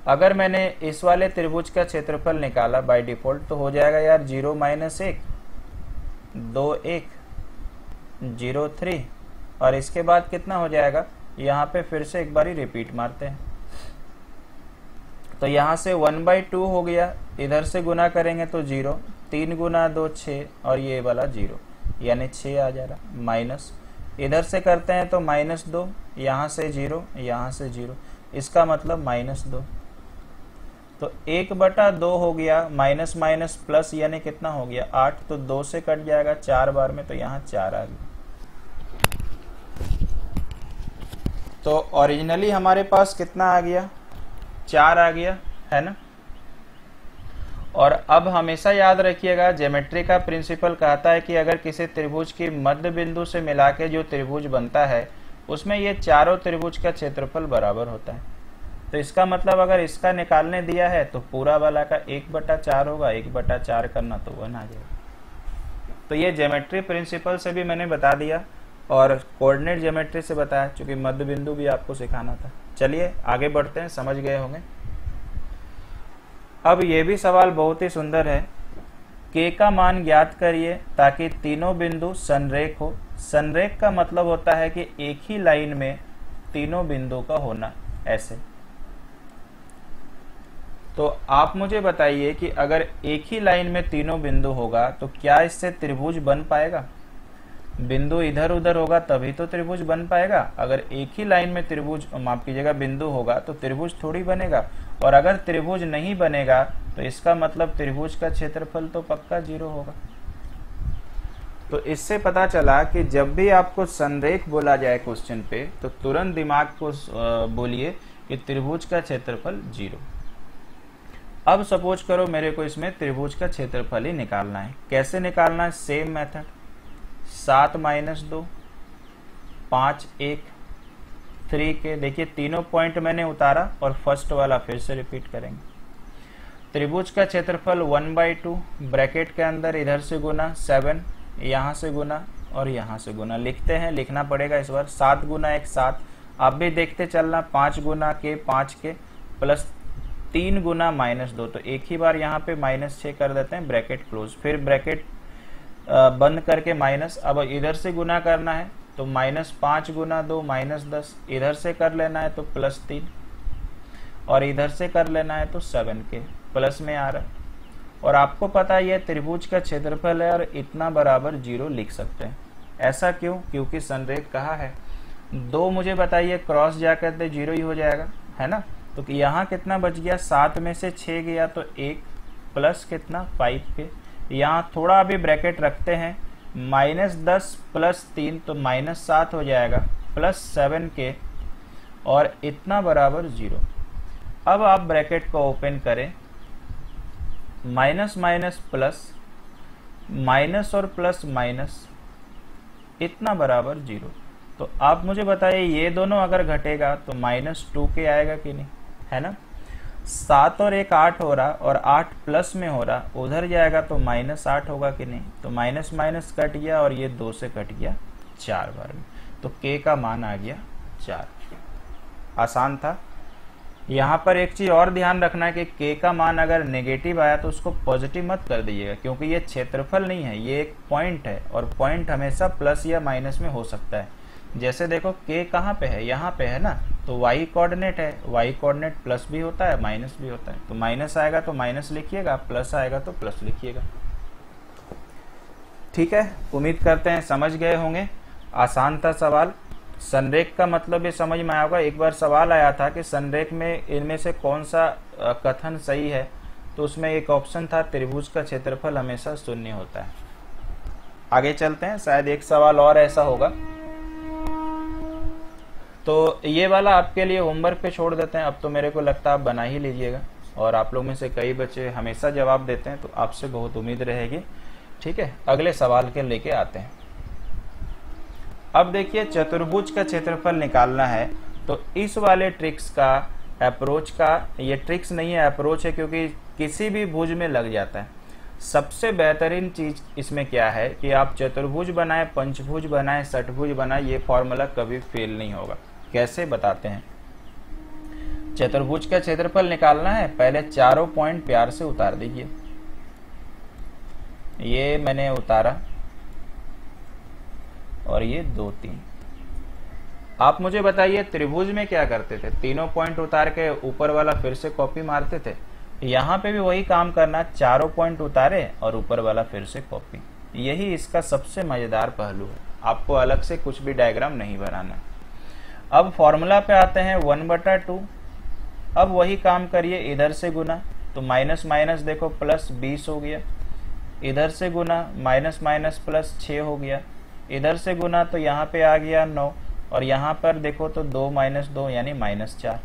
अगर मैंने इस वाले त्रिभुज का क्षेत्रफल निकाला बाय डिफॉल्ट तो हो जाएगा यार 0 - 1 2 1 0 3, और इसके बाद कितना हो जाएगा? यहाँ पे फिर से एक बारी रिपीट मारते हैं, तो यहाँ से 1/2 हो गया, इधर से गुना करेंगे तो 0, 3 गुना 2 6, और ये वाला 0 यानी 6 आ जा रहा, माइनस इधर से करते हैं तो -2, यहाँ से 0, यहाँ से 0, इसका मतलब -2। तो 1/2 हो गया, माइनस माइनस प्लस यानी कितना हो गया 8, तो 2 से कट जाएगा 4 बार में, तो यहाँ 4 आ गया। तो ओरिजिनली हमारे पास कितना आ गया 4 आ गया, है ना। और अब हमेशा याद रखिएगा, ज्योमेट्री का प्रिंसिपल कहता है कि अगर किसी त्रिभुज की मध्य बिंदु से मिला के जो त्रिभुज बनता है उसमें ये चारों त्रिभुज का क्षेत्रफल बराबर होता है। तो इसका मतलब अगर इसका निकालने दिया है तो पूरा वाला का 1/4 होगा, 1/4 करना तो 1 आ जाएगा। तो ये ज्योमेट्री प्रिंसिपल से भी मैंने बता दिया और कोऑर्डिनेट ज्योमेट्री से बताया, क्योंकि मध्य बिंदु भी आपको सिखाना था। चलिए आगे बढ़ते हैं, समझ गए होंगे। अब ये भी सवाल बहुत ही सुंदर है, k का मान ज्ञात करिए ताकि तीनों बिंदु संरेख हो। संरेख का मतलब होता है कि एक ही लाइन में तीनों बिंदु का होना, ऐसे। तो आप मुझे बताइए कि अगर एक ही लाइन में तीनों बिंदु होगा तो क्या इससे त्रिभुज बन पाएगा? बिंदु इधर उधर होगा तभी तो त्रिभुज बन पाएगा। अगर एक ही लाइन में त्रिभुज, माफ कीजिएगा, बिंदु होगा तो त्रिभुज थोड़ी बनेगा। और अगर त्रिभुज नहीं बनेगा तो इसका मतलब त्रिभुज का क्षेत्रफल तो पक्का 0 होगा। तो इससे पता चला कि जब भी आपको संरेख बोला जाए क्वेश्चन पे तो तुरंत दिमाग को बोलिए कि त्रिभुज का क्षेत्रफल 0। अब सपोज करो मेरे को इसमें त्रिभुज का क्षेत्रफल ही निकालना है। कैसे निकालना है? सेम मेथड, 7 - 2, 5 1 3 के। देखिए तीनों पॉइंट मैंने उतारा और फर्स्ट वाला फिर से रिपीट करेंगे। त्रिभुज का क्षेत्रफल 1/2, ब्रैकेट के अंदर इधर से गुना 7, यहाँ से गुना और यहाँ से गुना। लिखते हैं, लिखना पड़ेगा इस बार। 7 × 1 7, आप भी देखते चलना। 5 × के 5 के प्लस 3 × -2, तो एक ही बार यहाँ पे -6 कर देते हैं, ब्रैकेट क्लोज। फिर ब्रैकेट बंद करके माइनस। अब इधर से गुना करना है तो -5 × 2 -10, इधर से कर लेना है तो +3 और इधर से कर लेना है तो 7 के प्लस में आ रहा है। और आपको पता है ये त्रिभुज का क्षेत्रफल है और इतना बराबर 0 लिख सकते हैं। ऐसा क्यों? क्योंकि संरेख कहा है। 2 मुझे बताइए क्रॉस जाकर तो 0 ही हो जाएगा, है ना। तो यहाँ कितना बच गया? 7 में से 6 गया तो 1 प्लस कितना 5 के। यहाँ थोड़ा अभी ब्रैकेट रखते हैं, -10 + 3 तो -7 हो जाएगा, प्लस 7 के और इतना बराबर 0। अब आप ब्रैकेट को ओपन करें, माइनस माइनस प्लस, माइनस और प्लस माइनस, इतना बराबर 0। तो आप मुझे बताइए ये दोनों अगर घटेगा तो -2 के आएगा कि नहीं, है ना। 7 और 1 8 हो रहा और 8 प्लस में हो रहा, उधर जाएगा तो -8 होगा कि नहीं। तो माइनस माइनस कट गया और ये 2 से कट गया 4 बार में, तो k का मान आ गया 4। आसान था। यहाँ पर एक चीज और ध्यान रखना है कि k का मान अगर नेगेटिव आया तो उसको पॉजिटिव मत कर दीजिएगा, क्योंकि ये क्षेत्रफल नहीं है, ये एक पॉइंट है और पॉइंट हमेशा प्लस या माइनस में हो सकता है। जैसे देखो k कहाँ पे है? यहाँ पे है ना, तो y कोऑर्डिनेट है, y कोऑर्डिनेट प्लस भी होता है माइनस भी होता है। तो माइनस आएगा तो माइनस लिखिएगा, प्लस आएगा तो प्लस लिखिएगा। ठीक है, उम्मीद करते हैं समझ गए होंगे। आसान था सवाल। संरेख का मतलब ये समझ में आया होगा। एक बार सवाल आया था कि संरेख में इनमें से कौन सा कथन सही है, तो उसमें एक ऑप्शन था त्रिभुज का क्षेत्रफल हमेशा 0 होता है। आगे चलते हैं, शायद एक सवाल और ऐसा होगा। तो ये वाला आपके लिए होमवर्क पे छोड़ देते हैं। अब तो मेरे को लगता है आप बना ही लीजिएगा, और आप लोग में से कई बच्चे हमेशा जवाब देते हैं, तो आपसे बहुत उम्मीद रहेगी। ठीक है, अगले सवाल के लेके आते हैं। अब देखिए चतुर्भुज का क्षेत्रफल निकालना है, तो इस वाले ट्रिक्स का, अप्रोच का, ये ट्रिक्स नहीं है अप्रोच है, क्योंकि किसी भी भुज में लग जाता है। सबसे बेहतरीन चीज इसमें क्या है कि आप चतुर्भुज बनाए, पंचभुज बनाए, षटभुज बनाए, ये फॉर्मूला कभी फेल नहीं होगा। कैसे बताते हैं। चतुर्भुज का क्षेत्रफल निकालना है, पहले चारों पॉइंट प्यार से उतार दीजिए। ये मैंने उतारा और ये 2 3। आप मुझे बताइए त्रिभुज में क्या करते थे? तीनों पॉइंट उतार के ऊपर वाला फिर से कॉपी मारते थे। यहाँ पे भी वही काम करना, चारों पॉइंट उतारे और ऊपर वाला फिर से कॉपी। यही इसका सबसे मजेदार पहलू है। आपको अलग से कुछ भी डायग्राम नहीं बनाना। अब फॉर्मूला पे आते हैं 1/2। अब वही काम करिए, इधर से गुना तो माइनस माइनस देखो प्लस 20 हो गया, इधर से गुना माइनस माइनस प्लस 6 हो गया, इधर से गुना तो यहाँ पे आ गया 9, और यहाँ पर देखो तो 2 - 2 यानी -4,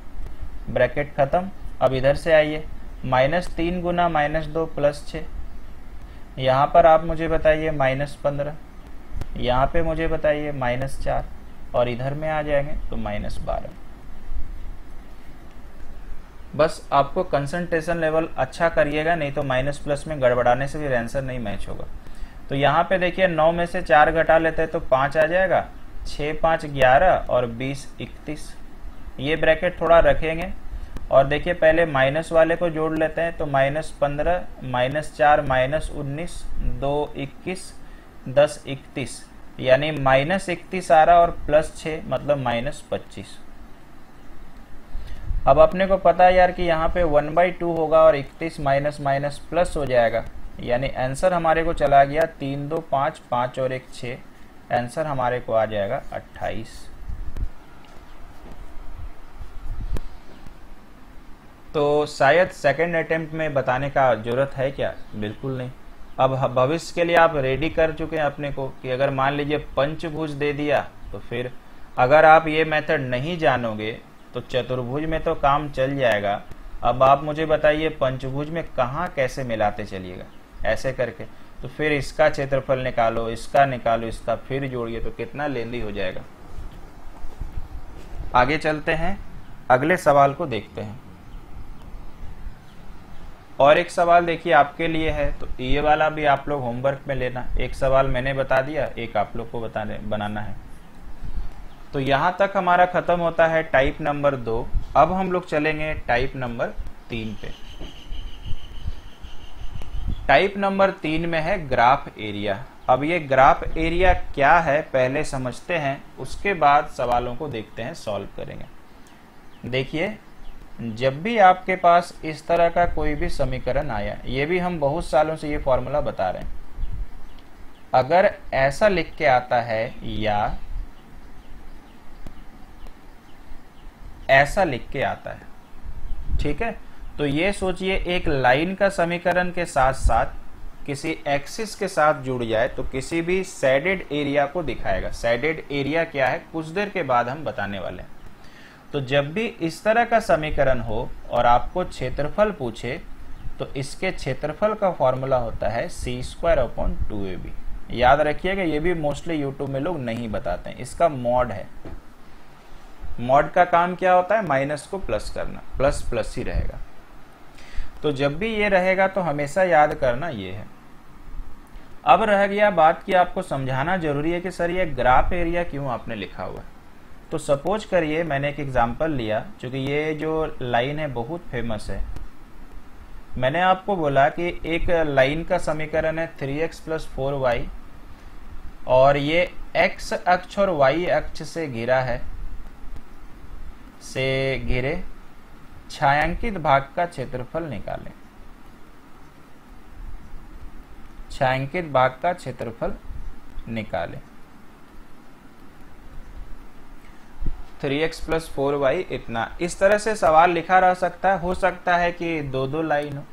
ब्रैकेट खत्म। अब इधर से आइए, -3 गुना -2 प्लस 6, यहाँ पर आप मुझे बताइए -15, यहाँ पे मुझे बताइए -4, और इधर में आ जाएंगे तो -12। बस आपको कंसंट्रेशन लेवल अच्छा करिएगा, नहीं तो माइनस प्लस में गड़बड़ाने से भी आंसर नहीं मैच होगा। तो यहाँ पे देखिए 9 में से 4 घटा लेते हैं तो 5 आ जाएगा, 6 - 5 = 11 और 20 - 31। ये ब्रैकेट थोड़ा रखेंगे और देखिए पहले माइनस वाले को जोड़ लेते हैं तो -15 - 4 - 19 2 21 10 31 यानी -31 आ रहा और +6 मतलब -25। अब अपने को पता है यार कि यहाँ पे 1/2 होगा और 31 माइनस माइनस प्लस हो जाएगा, यानी आंसर हमारे को चला गया 3 2 5 5 और 1 6, आंसर हमारे को आ जाएगा 28। तो शायद सेकंड अटेम्प्ट में बताने का जरूरत है क्या? बिल्कुल नहीं। अब भविष्य के लिए आप रेडी कर चुके हैं अपने को कि अगर मान लीजिए पंचभुज दे दिया तो फिर अगर आप ये मेथड नहीं जानोगे तो चतुर्भुज में तो काम चल जाएगा। अब आप मुझे बताइए पंचभुज में कहाँ कैसे मिलाते चलिएगा ऐसे करके, तो फिर इसका क्षेत्रफल निकालो, इसका निकालो, इसका फिर जोड़िए तो कितना लेंदी हो जाएगा। आगे चलते हैं, अगले सवाल को देखते हैं। और एक सवाल देखिए आपके लिए है, तो ये वाला भी आप लोग होमवर्क में लेना। एक सवाल मैंने बता दिया, एक आप लोग को बनाना है। तो यहां तक हमारा खत्म होता है टाइप नंबर 2। अब हम लोग चलेंगे टाइप नंबर 3 पे। टाइप नंबर 3 में है ग्राफ एरिया। अब ये ग्राफ एरिया क्या है पहले समझते हैं, उसके बाद सवालों को देखते हैं, सॉल्व करेंगे। देखिए जब भी आपके पास इस तरह का कोई भी समीकरण आया, ये भी हम बहुत सालों से ये फॉर्मूला बता रहे हैं, अगर ऐसा लिख के आता है या ऐसा लिख के आता है, ठीक है, तो ये सोचिए एक लाइन का समीकरण के साथ साथ किसी एक्सिस के साथ जुड़ जाए तो किसी भी शेडेड एरिया को दिखाएगा। शेडेड एरिया क्या है कुछ देर के बाद हम बताने वाले हैं। तो जब भी इस तरह का समीकरण हो और आपको क्षेत्रफल पूछे तो इसके क्षेत्रफल का फॉर्मूला होता है c²/2ab। याद रखिएगा, ये भी मोस्टली यूट्यूब में लोग नहीं बताते हैं, इसका मॉड है। मॉड का काम क्या होता है? माइनस को प्लस करना, प्लस प्लस ही रहेगा। तो जब भी ये रहेगा तो हमेशा याद करना ये है। अब रह गया बात कि आपको समझाना जरूरी है कि सर ये ग्राफ एरिया क्यों आपने लिखा हुआ है। तो सपोज करिए मैंने एक एग्जांपल लिया, क्योंकि ये जो लाइन है बहुत फेमस है। मैंने आपको बोला कि एक लाइन का समीकरण है 3x + 4y और ये x अक्ष और y अक्ष से घिरा है, से घिरे छायांकित भाग का क्षेत्रफल निकालें। छायांकित भाग का क्षेत्रफल निकालें। 3x + 4y इतना, इस तरह से सवाल लिखा रह सकता है। हो सकता है कि 2-2 लाइन हो,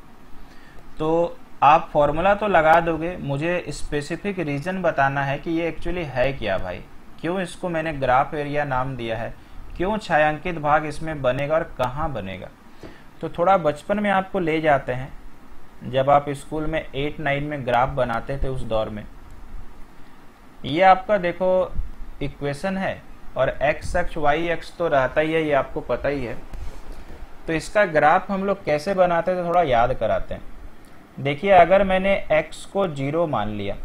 तो आप फॉर्मूला तो लगा दोगे, मुझे स्पेसिफिक रीजन बताना है कि ये एक्चुअली है क्या भाई, क्यों इसको मैंने ग्राफ एरिया नाम दिया है, क्यों छायांकित भाग इसमें बनेगा और कहाँ बनेगा। तो थोड़ा बचपन में आपको ले जाते हैं, जब आप स्कूल में 8-9 में ग्राफ बनाते थे उस दौर में। ये आपका देखो इक्वेशन है और x अक्ष y अक्ष तो रहता ही है, ये आपको पता ही है। तो इसका ग्राफ हम लोग कैसे बनाते थे थोड़ा याद कराते हैं। देखिए अगर मैंने x को 0 मान लिया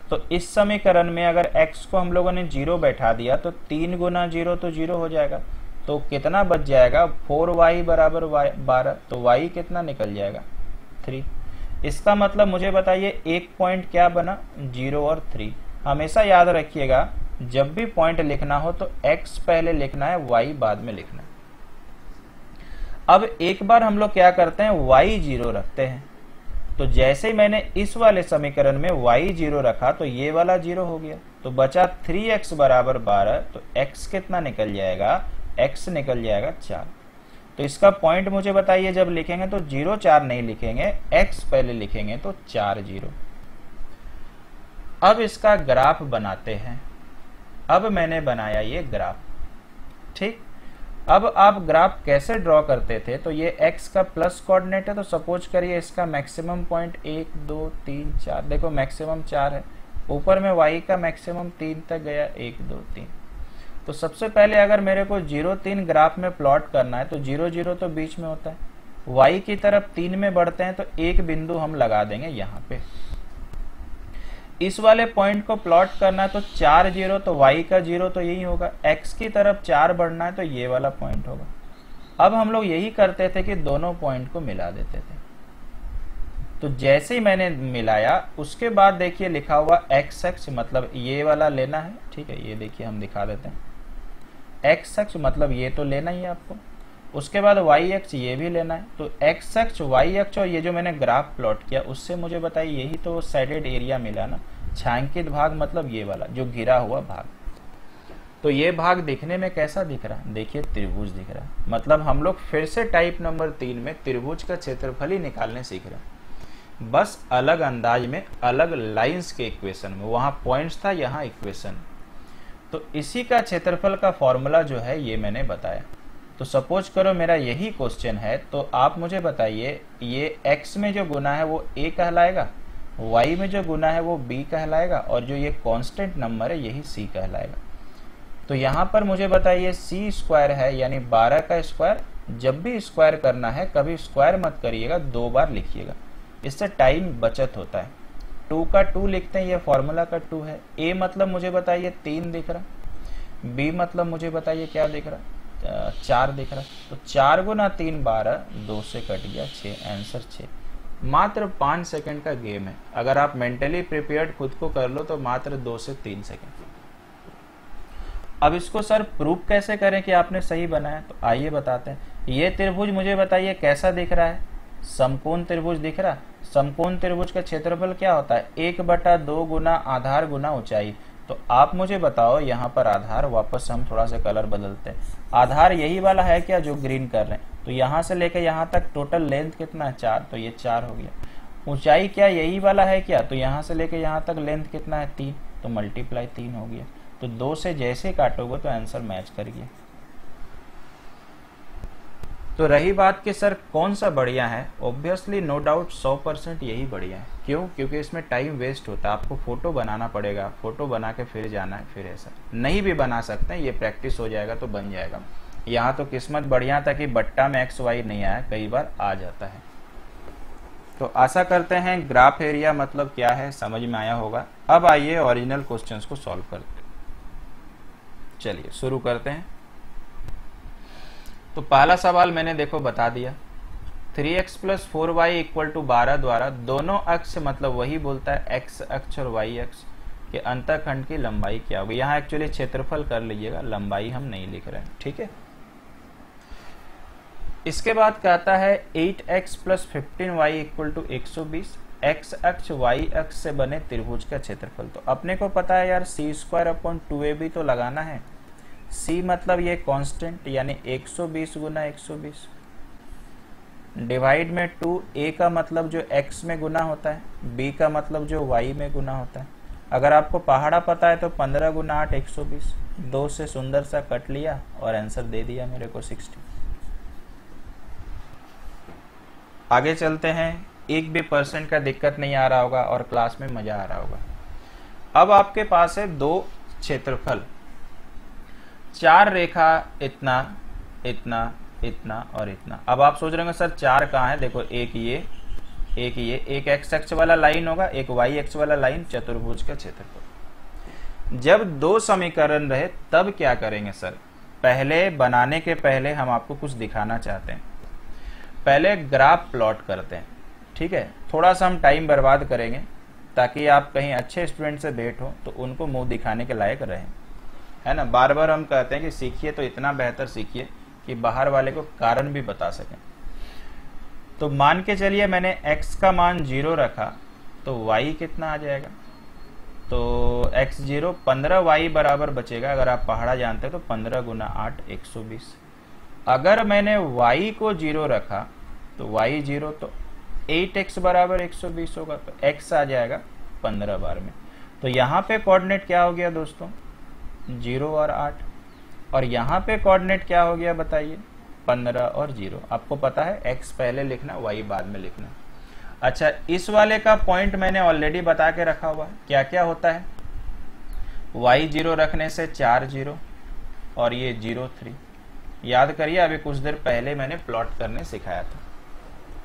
तो इस समीकरण में अगर x को हम लोगों ने 0 बैठा दिया तो 3 गुना 0 तो 0 हो जाएगा, तो कितना बच जाएगा? 4y = 12, तो y कितना निकल जाएगा? 3। इसका मतलब मुझे बताइए एक पॉइंट क्या बना? 0 और 3। हमेशा याद रखिएगा जब भी पॉइंट लिखना हो तो x पहले लिखना है, y बाद में लिखना है। अब एक बार हम लोग क्या करते हैं, y 0 रखते हैं तो जैसे ही मैंने इस वाले समीकरण में y 0 रखा तो ये वाला 0 हो गया, तो बचा 3x बराबर 12, तो x कितना निकल जाएगा, x निकल जाएगा 4। तो इसका पॉइंट मुझे बताइए, जब लिखेंगे तो 0 4 नहीं लिखेंगे, x पहले लिखेंगे तो 4 0। अब इसका ग्राफ बनाते हैं। अब मैंने बनाया ये ग्राफ, ठीक। अब आप ग्राफ कैसे ड्रॉ करते थे, तो ये x का प्लस कोऑर्डिनेट है, तो सपोज करिए इसका मैक्सिमम पॉइंट 1 2 3 4, देखो मैक्सिमम 4 है, ऊपर में y का मैक्सिमम 3 तक गया, 1 2 3। तो सबसे पहले अगर मेरे को 0 3 ग्राफ में प्लॉट करना है तो 0 0 तो बीच में होता है, y की तरफ 3 में बढ़ते हैं तो एक बिंदु हम लगा देंगे यहाँ पे। इस वाले पॉइंट को प्लॉट करना है तो 4 0, तो y का 0 तो यही होगा, x की तरफ 4 बढ़ना है तो ये वाला पॉइंट होगा। अब हम लोग यही करते थे कि दोनों पॉइंट को मिला देते थे। तो जैसे ही मैंने मिलाया उसके बाद देखिए लिखा हुआ x अक्ष, मतलब ये वाला लेना है, ठीक है। ये देखिए हम दिखा देते हैं, x अक्ष मतलब ये तो लेना ही है आपको, उसके बाद y अक्ष ये भी लेना है। तो x अक्ष, y अक्ष और ये जो मैंने ग्राफ प्लॉट किया उससे मुझे बताइए, यही तो शेडेड एरिया मिला ना, छायांकित भाग मतलब ये वाला जो घिरा हुआ भाग। तो ये भाग दिखने में कैसा दिख रहा है, देखिए त्रिभुज दिख रहा है। मतलब हम लोग फिर से टाइप नंबर 3 में त्रिभुज का क्षेत्रफल ही निकालने सीख रहे हैं, बस अलग अंदाज में, अलग लाइंस के इक्वेशन में। वहां पॉइंट्स था, यहाँ इक्वेशन। तो इसी का क्षेत्रफल का फॉर्मूला जो है ये मैंने बताया। तो सपोज करो मेरा यही क्वेश्चन है, तो आप मुझे बताइए ये x में जो गुना है वो a कहलाएगा, y में जो गुना है वो b कहलाएगा, और जो ये कांस्टेंट नंबर है यही c कहलाएगा। तो यहाँ पर मुझे बताइए c स्क्वायर है यानी 12 का स्क्वायर। जब भी स्क्वायर करना है कभी स्क्वायर मत करिएगा, 2 बार लिखिएगा, इससे टाइम बचत होता है। 2 का 2 लिखते हैं, ये फॉर्मूला का 2 है। a मतलब मुझे बताइए 3 दिख रहा, b मतलब मुझे बताइए क्या दिख रहा, 4 दिख रहा। तो 4 गुना 3 12, 2 से कट गया 6, आंसर 6। मात्र 5 सेकंड का गेम है, अगर आप मेंटली प्रिपेयर्ड खुद को कर लो तो मात्र 2 से 3 सेकंड। अब इसको सर प्रूफ कैसे करें कि आपने सही बनाया, तो आइए बताते हैं। ये त्रिभुज मुझे बताइए कैसा दिख रहा है, समकोण त्रिभुज दिख रहा। समकोण त्रिभुज का क्षेत्रफल क्या होता है, 1/2 गुना आधार गुना ऊंचाई। तो आप मुझे बताओ, यहाँ पर आधार, वापस हम थोड़ा सा कलर बदलते हैं, आधार यही वाला है क्या जो ग्रीन कर रहे हैं। तो यहाँ से लेकर यहाँ तक टोटल लेंथ कितना है, 4, तो ये 4 हो गया। ऊंचाई क्या यही वाला है क्या, तो यहाँ से लेकर यहाँ तक लेंथ कितना है, 3, तो मल्टीप्लाई 3 हो गया। तो 2 से जैसे काटोगे तो आंसर मैच कर गया। तो रही बात कि सर कौन सा बढ़िया है, ऑब्वियसली नो डाउट 100% यही बढ़िया है। क्यों, क्योंकि इसमें टाइम वेस्ट होता है, आपको फोटो बनाना पड़ेगा, फोटो बना के फिर जाना है, फिर ऐसा नहीं भी बना सकते हैं, ये प्रैक्टिस हो जाएगा तो बन जाएगा। यहाँ तो किस्मत बढ़िया था कि बट्टा में एक्स वाई नहीं आया, कई बार आ जाता है। तो आशा करते हैं ग्राफ एरिया मतलब क्या है समझ में आया होगा। अब आइए ओरिजिनल क्वेश्चंस को सॉल्व करते हैं। चलिए शुरू करते हैं। तो पहला सवाल मैंने देखो बता दिया, 3x + 4y = 12 द्वारा दोनों अक्ष, मतलब वही बोलता है x अक्ष और y अक्ष के अंतःखंड की लंबाई क्या होगी। यहाँ एक्चुअली क्षेत्रफल कर लीजिएगा, लंबाई हम नहीं लिख रहे हैं, ठीक है। इसके बाद कहता है 8x + 15y = 120, x अक्ष y अक्ष से बने त्रिभुज का क्षेत्रफल। तो अपने को पता है यार c²/2ab तो लगाना है। c मतलब ये कांस्टेंट यानी 120 गुना 120 डिवाइड में 2, a का मतलब जो x में गुना होता है, b का मतलब जो y में गुना होता है। अगर आपको पहाड़ा पता है तो 15 गुना 8 120, 2 से सुंदर सा कट लिया और आंसर दे दिया मेरे को 60। आगे चलते हैं, एक भी % का दिक्कत नहीं आ रहा होगा और क्लास में मजा आ रहा होगा। अब आपके पास है 2 क्षेत्रफल, 4 रेखा, इतना इतना इतना और इतना। अब आप सोच रहे होंगे सर 4 कहाँ है, देखो एक ये, एक x अक्ष वाला लाइन होगा, एक y अक्ष वाला लाइन, चतुर्भुज का क्षेत्रफल। जब 2 समीकरण रहे तब क्या करेंगे सर, पहले बनाने के पहले हम आपको कुछ दिखाना चाहते हैं। पहले ग्राफ प्लॉट करते हैं, ठीक है। थोड़ा सा हम टाइम बर्बाद करेंगे ताकि आप कहीं अच्छे स्टूडेंट से भेंट हो तो उनको मुंह दिखाने के लायक रहें, है ना। बार बार हम कहते हैं कि सीखिए तो इतना बेहतर सीखिए कि बाहर वाले को कारण भी बता सकें। तो मान के चलिए मैंने x का मान 0 रखा, तो y कितना आ जाएगा? तो x 0 15y बराबर बचेगा। अगर आप पहाड़ा जानते हैं तो 15 गुना 8 120। अगर मैंने y को 0 रखा तो y 0 तो 8x बराबर 120 होगा, तो x आ जाएगा 15 बार में। तो यहाँ पे कोऑर्डिनेट क्या हो गया दोस्तों? 0 और 8। और यहाँ पे कोऑर्डिनेट क्या हो गया बताइए? 15 और 0। आपको पता है x पहले लिखना, y बाद में लिखना। अच्छा, इस वाले का पॉइंट मैंने ऑलरेडी बता के रखा हुआ है। क्या क्या होता है? y 0 रखने से 4 0 और ये 0 3। याद करिए, अभी कुछ देर पहले मैंने प्लॉट करने सिखाया था,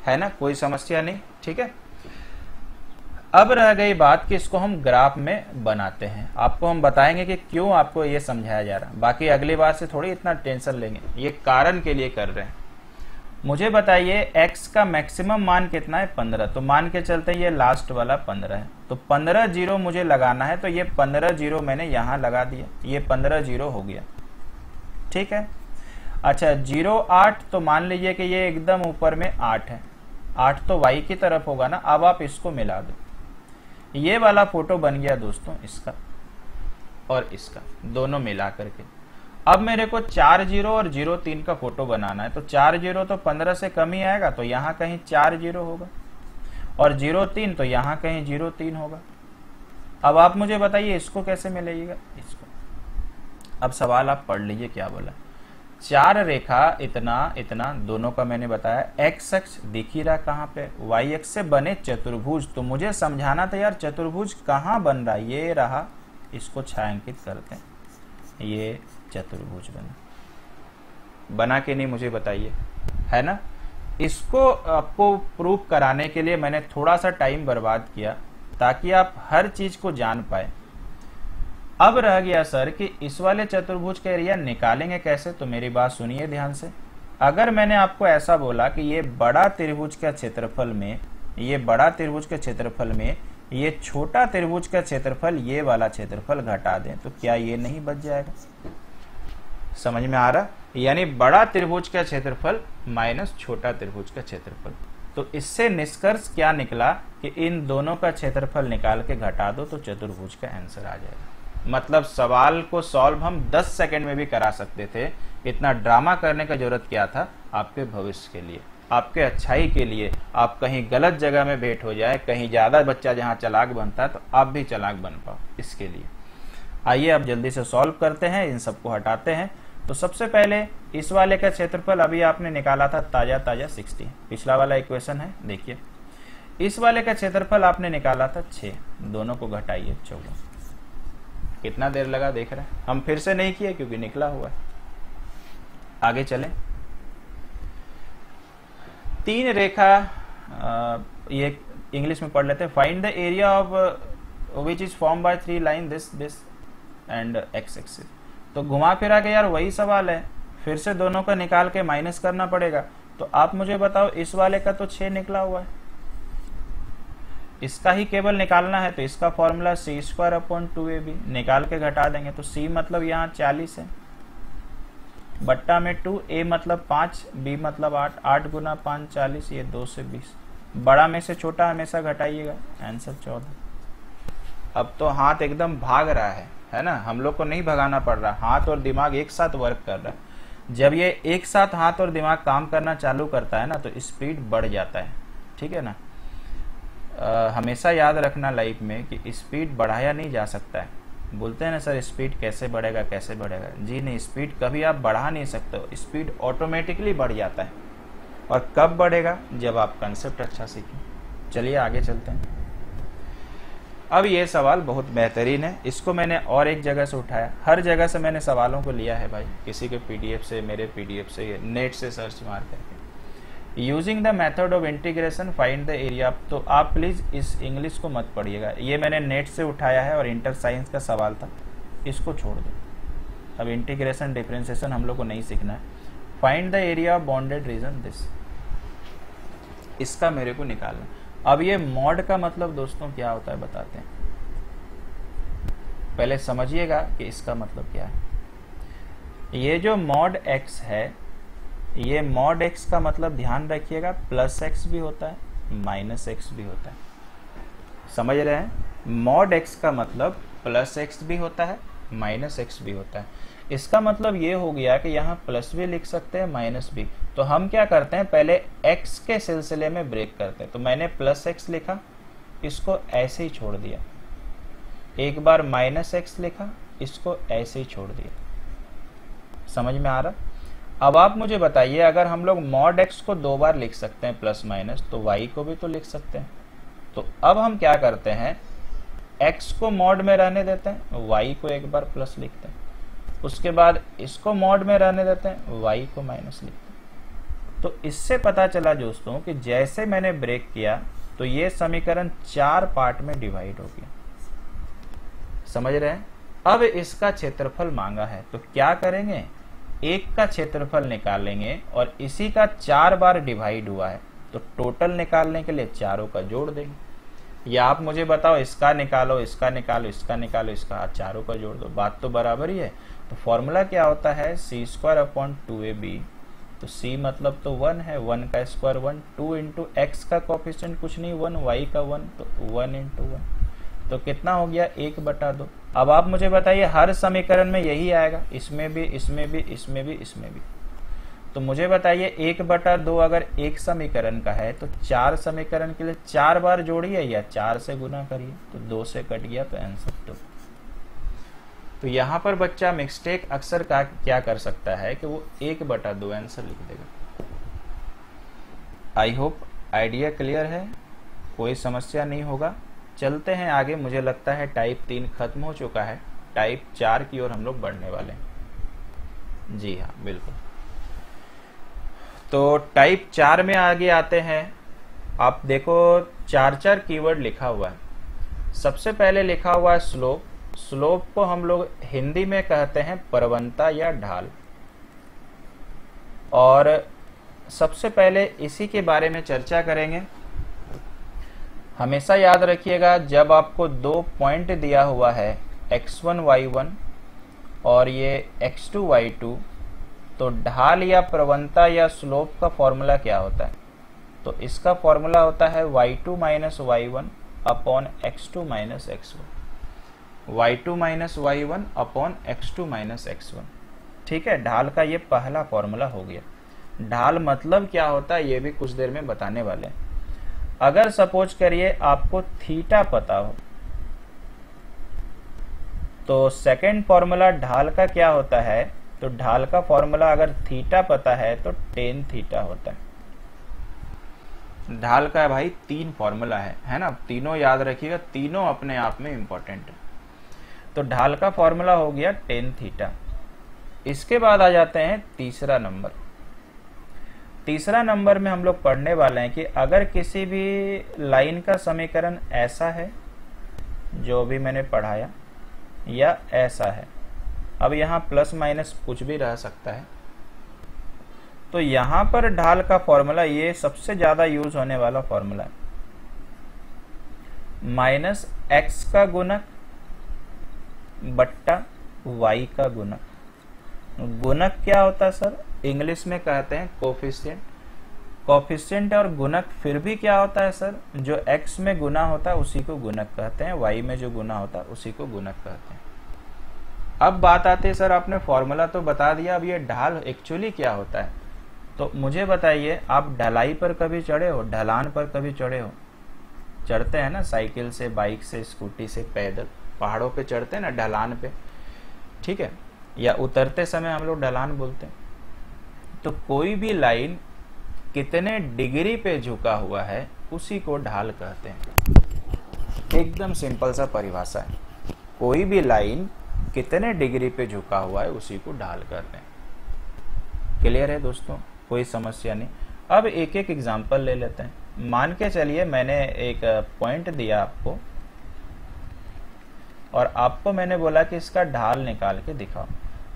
है ना? कोई समस्या नहीं, ठीक है। अब रह गई बात कि इसको हम ग्राफ में बनाते हैं। आपको हम बताएंगे कि क्यों आपको ये समझाया जा रहा है। बाकी अगली बार से थोड़ी इतना टेंशन लेंगे, ये कारण के लिए कर रहे हैं। मुझे बताइए x का मैक्सिमम मान कितना है? 15। तो मान के चलते हैं ये लास्ट वाला 15 है, तो 15 0 मुझे लगाना है। तो ये 15 0 मैंने यहां लगा दिया, ये 15 0 हो गया, ठीक है। अच्छा, 0 8, तो मान लीजिए कि ये एकदम ऊपर में 8 है, 8 तो y की तरफ होगा ना। अब आप इसको मिला दो, ये वाला फोटो बन गया दोस्तों इसका और इसका, दोनों मिला करके। अब मेरे को 4 0 और 0 3 का फोटो बनाना है। तो 4 0 तो 15 से कम ही आएगा, तो यहाँ कहीं 4 0 होगा, और 0 3 तो यहाँ कहीं 0 3 होगा। अब आप मुझे बताइए इसको कैसे मिलेगा? इसको अब सवाल आप पढ़ लीजिए क्या बोला। 4 रेखा इतना इतना दोनों का मैंने बताया। एक्स अक्ष दिख ही रहा कहाँ पे? वाई अक्ष से बने चतुर्भुज। तो मुझे समझाना था यार चतुर्भुज कहाँ बन रहा है। ये रहा, इसको छायांकित करते हैं, ये चतुर्भुज बना के नहीं मुझे बताइए, है ना? इसको आपको प्रूफ कराने के लिए मैंने थोड़ा सा टाइम बर्बाद किया ताकि आप हर चीज को जान पाए। अब रह गया सर कि इस वाले चतुर्भुज का एरिया निकालेंगे कैसे? तो मेरी बात सुनिए ध्यान से। अगर मैंने आपको ऐसा बोला कि ये बड़ा त्रिभुज का क्षेत्रफल में, ये बड़ा त्रिभुज के क्षेत्रफल में ये छोटा त्रिभुज का क्षेत्रफल, ये वाला क्षेत्रफल घटा दें, तो क्या ये नहीं बच जाएगा? समझ में आ रहा? यानी बड़ा त्रिभुज का क्षेत्रफल माइनस छोटा त्रिभुज का क्षेत्रफल। तो इससे निष्कर्ष क्या निकला कि इन दोनों का क्षेत्रफल निकाल के घटा दो तो चतुर्भुज का आंसर आ जाएगा। मतलब सवाल को सॉल्व हम 10 सेकंड में भी करा सकते थे। इतना ड्रामा करने का जरूरत क्या था? आपके भविष्य के लिए, आपके अच्छाई के लिए। आप कहीं गलत जगह में भेंट हो जाए, कहीं ज्यादा बच्चा जहां चालाक बनता है तो आप भी चालाक बन पाओ, इसके लिए। आइए अब जल्दी से सॉल्व करते हैं, इन सबको हटाते हैं। तो सबसे पहले इस वाले का क्षेत्रफल अभी आपने निकाला था ताजा 60, पिछला वाला इक्वेशन है, देखिए। इस वाले का क्षेत्रफल आपने निकाला था 6, दोनों को घटाइए 14। कितना देर लगा देख रहे हैं? हम फिर से नहीं किए क्योंकि निकला हुआ है। आगे चलें। 3 रेखा, ये इंग्लिश में पढ़ लेते हैं। Find the area of which is form by 3 line this and x axis. तो घुमा फिरा के यार वही सवाल है, फिर से दोनों का निकाल के माइनस करना पड़ेगा। तो आप मुझे बताओ, इस वाले का तो 6 निकला हुआ है, इसका ही केवल निकालना है। तो इसका फॉर्मूला c²/2ab, निकाल के घटा देंगे। तो c मतलब यहाँ 40 है, बट्टा में 2, a मतलब 5, b मतलब 8, 8 गुना 5 40, ये 2 से 20। बड़ा में से छोटा हमेशा घटाइएगा, आंसर 14। अब तो हाथ एकदम भाग रहा है ना? हम लोग को नहीं भगाना पड़ रहा, हाथ और दिमाग एक साथ वर्क कर रहा है। जब ये एक साथ हाथ और दिमाग काम करना चालू करता है ना, तो स्पीड बढ़ जाता है, ठीक है ना? हमेशा याद रखना लाइफ में कि स्पीड बढ़ाया नहीं जा सकता है। बोलते हैं ना सर स्पीड कैसे बढ़ेगा कैसे बढ़ेगा, जी नहीं, स्पीड कभी आप बढ़ा नहीं सकते हो, स्पीड ऑटोमेटिकली बढ़ जाता है। और कब बढ़ेगा? जब आप कंसेप्ट अच्छा सीखें। चलिए आगे चलते हैं। अब ये सवाल बहुत बेहतरीन है, इसको मैंने और एक जगह से उठाया, हर जगह से मैंने सवालों को लिया है भाई, किसी के पीडीएफ से, मेरे पीडीएफ से, नेट से सर्च मार करके। Using the method of integration find the area. तो आप प्लीज इस इंग्लिश को मत पढ़िएगा, ये मैंने नेट से उठाया है और इंटर साइंस का सवाल था, इसको छोड़ दो। अब इंटीग्रेशन डिफरेंशिएशन हम लोग को नहीं सीखना है। Find the area of bounded region this, इसका मेरे को निकालना। अब ये मॉड का मतलब दोस्तों क्या होता है बताते हैं, पहले समझिएगा कि इसका मतलब क्या है। ये जो मॉड x है, ये मॉड x का मतलब ध्यान रखिएगा प्लस x भी होता है माइनस x भी होता है। समझ रहे हैं? मॉड x का मतलब प्लस x भी होता है माइनस x भी होता है। इसका मतलब ये हो गया कि यहाँ प्लस भी लिख सकते हैं माइनस भी। तो हम क्या करते हैं, पहले x के सिलसिले में ब्रेक करते हैं। तो मैंने प्लस x लिखा, इसको ऐसे ही छोड़ दिया। एक बार माइनस x लिखा, इसको ऐसे ही छोड़ दिया। समझ में आ रहा? अब आप मुझे बताइए, अगर हम लोग मॉड x को 2 बार लिख सकते हैं प्लस माइनस, तो y को भी तो लिख सकते हैं। तो अब हम क्या करते हैं, x को मॉड में रहने देते हैं, y को एक बार प्लस लिखते हैं। उसके बाद इसको मॉड में रहने देते हैं, y को माइनस लिखते हैं। तो इससे पता चला दोस्तों कि जैसे मैंने ब्रेक किया तो ये समीकरण 4 पार्ट में डिवाइड हो गया। समझ रहे हैं? अब इसका क्षेत्रफल मांगा है, तो क्या करेंगे, एक का क्षेत्रफल निकालेंगे और इसी का 4 बार डिवाइड हुआ है, तो टोटल निकालने के लिए चारों का जोड़ देंगे। या आप मुझे बताओ, इसका निकालो, इसका निकालो, इसका निकालो, इसका, चारों का जोड़ दो, बात तो बराबर ही है। तो फॉर्मूला क्या होता है, c²/2ab। तो c मतलब तो 1 है, 1 का स्क्वायर 1, 2 इंटू एक्स का कोफिशिएंट कुछ नहीं 1, y का 1, तो 1 इंटू 1, तो कितना हो गया 1/2। अब आप मुझे बताइए, हर समीकरण में यही आएगा, इसमें भी, इसमें भी, इसमें भी, इसमें भी। तो मुझे बताइए 1/2 अगर एक समीकरण का है, तो 4 समीकरण के लिए 4 बार जोड़िए या 4 से गुना करिए, तो 2 से कट गया, तो आंसर 2। तो यहाँ पर बच्चा मिस्टेक अक्सर क्या कर सकता है कि वो 1/2 आंसर लिख देगा। आई होप आइडिया क्लियर है, कोई समस्या नहीं होगा। चलते हैं आगे। मुझे लगता है टाइप 3 खत्म हो चुका है, टाइप 4 की ओर हम लोग बढ़ने वाले हैं। जी हाँ, बिल्कुल। तो टाइप 4 में आगे आते हैं। आप देखो 4 कीवर्ड लिखा हुआ है। सबसे पहले लिखा हुआ है स्लोप। स्लोप को हम लोग हिंदी में कहते हैं प्रवणता या ढाल। और सबसे पहले इसी के बारे में चर्चा करेंगे। हमेशा याद रखिएगा, जब आपको 2 पॉइंट दिया हुआ है x1 y1 और ये x2 y2, तो ढाल या प्रवणता या स्लोप का फॉर्मूला क्या होता है, तो इसका फॉर्मूला होता है y2 minus y1 upon x2 minus x1। y2 minus y1 upon x2 minus x1। ठीक है, ढाल का ये पहला फॉर्मूला हो गया। ढाल मतलब क्या होता है ये भी कुछ देर में बताने वाले हैं। अगर सपोज करिए आपको थीटा पता हो, तो सेकंड फॉर्मूला ढाल का क्या होता है, तो ढाल का फॉर्मूला अगर थीटा पता है तो टेन थीटा होता है। ढाल का भाई 3 फॉर्मूला है ना, तीनों याद रखिएगा, तीनों अपने आप में इंपॉर्टेंट है। तो ढाल का फॉर्मूला हो गया टेन थीटा। इसके बाद आ जाते हैं तीसरा नंबर। तीसरा नंबर में हम लोग पढ़ने वाले हैं कि अगर किसी भी लाइन का समीकरण ऐसा है जो भी मैंने पढ़ाया, या ऐसा है, अब यहाँ प्लस माइनस कुछ भी रह सकता है, तो यहाँ पर ढाल का फॉर्मूला ये सबसे ज्यादा यूज होने वाला फॉर्मूला है, माइनस एक्स का गुणक बट्टा वाई का गुणक। गुणक क्या होता है सर, इंग्लिश में कहते हैं कोफिशिएंट। कोफिशिएंट और गुणक फिर भी क्या होता है सर, जो x में गुना होता है उसी को गुणक कहते हैं, y में जो गुना होता है उसी को गुणक कहते हैं। अब बात आती है सर आपने फॉर्मूला तो बता दिया, अब ये ढाल एक्चुअली क्या होता है। तो मुझे बताइए, आप ढलाई पर कभी चढ़े हो, ढलान पर कभी चढ़े हो? चढ़ते हैं ना, साइकिल से, बाइक से, स्कूटी से, पैदल पहाड़ों पे चढ़ते हैं ना, ढलान पे, ठीक है, या उतरते समय हम लोग ढलान बोलते हैं। तो कोई भी लाइन कितने डिग्री पे झुका हुआ है उसी को ढाल कहते हैं। एकदम सिंपल सा परिभाषा है, कोई भी लाइन कितने डिग्री पे झुका हुआ है उसी को ढाल कहते हैं। क्लियर है दोस्तों, कोई समस्या नहीं। अब एक एक एग्जांपल ले लेते हैं। मान के चलिए मैंने एक पॉइंट दिया आपको और आपको मैंने बोला कि इसका ढाल निकाल के दिखाओ।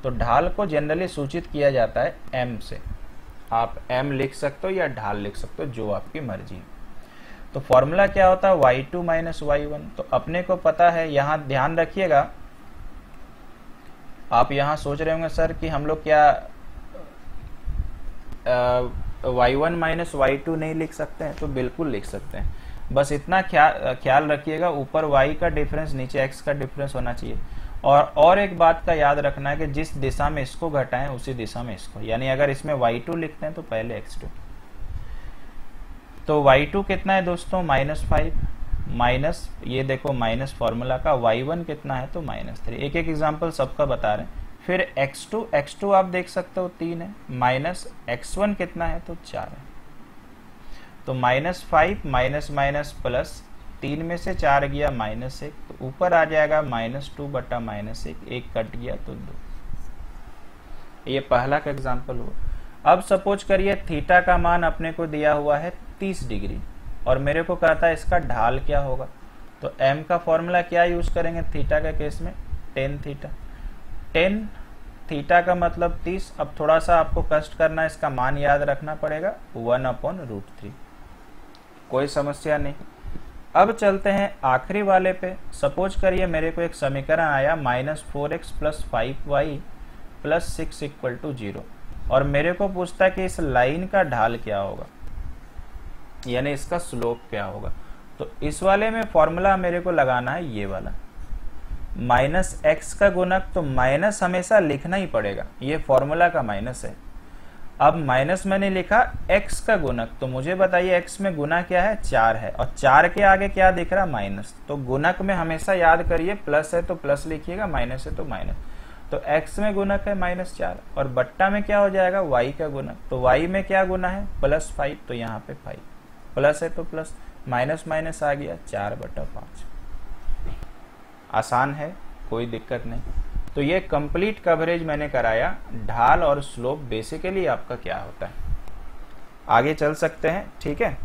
तो ढाल को जनरली सूचित किया जाता है m से। आप m लिख सकते हो या ढाल लिख सकते हो, जो आपकी मर्जी है। तो फॉर्मूला क्या होता है, y2 माइनस y1। तो अपने को पता है, यहां ध्यान रखिएगा, आप यहां सोच रहे होंगे सर कि हम लोग क्या y1 माइनस y2 नहीं लिख सकते हैं? तो बिल्कुल लिख सकते हैं। बस इतना ख्याल रखिएगा, ऊपर y का डिफरेंस नीचे x का डिफरेंस होना चाहिए। और एक बात का याद रखना है कि जिस दिशा में इसको घटाएं उसी दिशा में इसको, यानी अगर इसमें y2 लिखते हैं तो पहले x2। तो y2 कितना है दोस्तों? -5 माइनस, ये देखो माइनस फॉर्मूला का, y1 कितना है? तो -3। एक एक एग्जांपल सबका बता रहे हैं। फिर x2 आप देख सकते हो 3 है, माइनस x1 कितना है? तो 4 है। तो -5 माइनस माइनस प्लस, 3 में से 4 गया -1, तो ऊपर आ जाएगा -2 बटा -1, 1 कट गया तो 2। ये पहला का एग्जांपल हुआ। अब सपोज करिए थीटा का मान अपने को दिया हुआ है 30 डिग्री और मेरे को कहता है इसका ढाल क्या होगा। तो m का फॉर्मूला क्या यूज करेंगे थीटा के केस में? Tan theta. टेन थीटा का मतलब 30। अब थोड़ा सा आपको कष्ट करना है, इसका मान याद रखना पड़ेगा 1/√3। कोई समस्या नहीं। अब चलते हैं आखिरी वाले पे। सपोज करिए मेरे को एक समीकरण आया -4x + 5y + 6 = 0 और मेरे को पूछता है कि इस लाइन का ढाल क्या होगा, यानी इसका स्लोप क्या होगा। तो इस वाले में फॉर्मूला मेरे को लगाना है ये वाला, -x का गुणक। तो माइनस हमेशा लिखना ही पड़ेगा, ये फॉर्मूला का माइनस है। अब माइनस मैंने लिखा x का गुणक, तो मुझे बताइए x में गुना क्या है? 4 है और 4 के आगे क्या दिख रहा? माइनस। तो गुणक में हमेशा याद करिए, प्लस है तो प्लस लिखिएगा, माइनस है तो माइनस। तो x में गुणक है -4 और बट्टा में क्या हो जाएगा? y का गुणक। तो y में क्या गुना है? +5, तो यहाँ पे 5, प्लस है तो प्लस, माइनस माइनस आ गया 4/5। आसान है, कोई दिक्कत नहीं। तो ये कंप्लीट कवरेज मैंने कराया, ढाल और स्लोप बेसिकली आपका क्या होता है। आगे चल सकते हैं, ठीक है।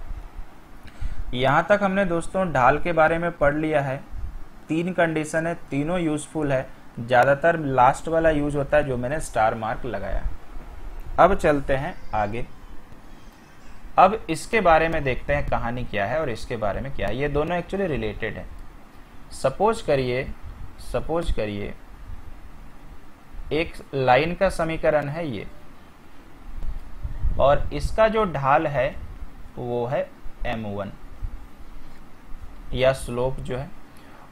यहां तक हमने दोस्तों ढाल के बारे में पढ़ लिया है। 3 कंडीशन है, तीनों यूजफुल है। ज्यादातर लास्ट वाला यूज होता है जो मैंने स्टार मार्क लगाया। अब चलते हैं आगे। अब इसके बारे में देखते हैं कहानी क्या है और इसके बारे में क्या है। ये दोनों एक्चुअली रिलेटेड है। सपोज करिए एक लाइन का समीकरण है ये, और इसका जो ढाल है वो है m1 या स्लोप जो है,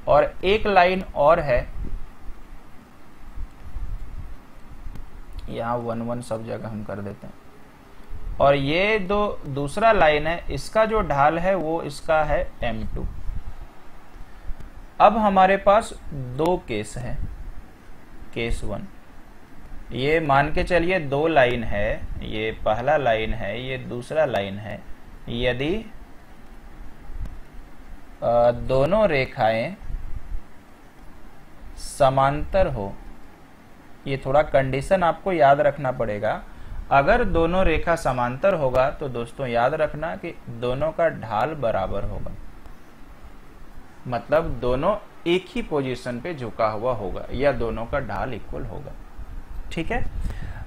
और एक लाइन और है, यहां 1 सब जगह हम कर देते हैं, और ये दूसरा लाइन है, इसका जो ढाल है वो इसका है m2। अब हमारे पास 2 केस है। केस 1, ये मान के चलिए 2 लाइन है, ये पहला लाइन है, ये दूसरा लाइन है। यदि दोनों रेखाएं समांतर हो, ये थोड़ा कंडीशन आपको याद रखना पड़ेगा। अगर दोनों रेखा समांतर होगा तो दोस्तों याद रखना कि दोनों का ढाल बराबर होगा, मतलब दोनों एक ही पोजीशन पे झुका हुआ होगा या दोनों का ढाल इक्वल होगा। ठीक है।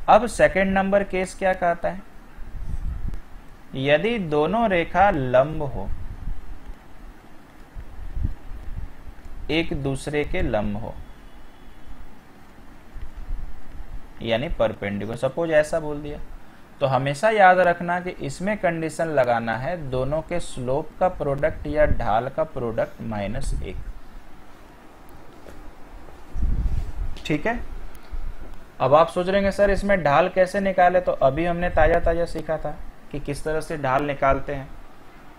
अब सेकंड नंबर केस क्या कहता है? यदि दोनों रेखा लंब हो, एक दूसरे के लंब हो, यानी परपेंडिकुलर, सपोज ऐसा बोल दिया, तो हमेशा याद रखना कि इसमें कंडीशन लगाना है दोनों के स्लोप का प्रोडक्ट या ढाल का प्रोडक्ट -1। ठीक है। अब आप सोच रहे हैं सर इसमें ढाल कैसे निकाले, तो अभी हमने ताजा सीखा था कि किस तरह से ढाल निकालते हैं।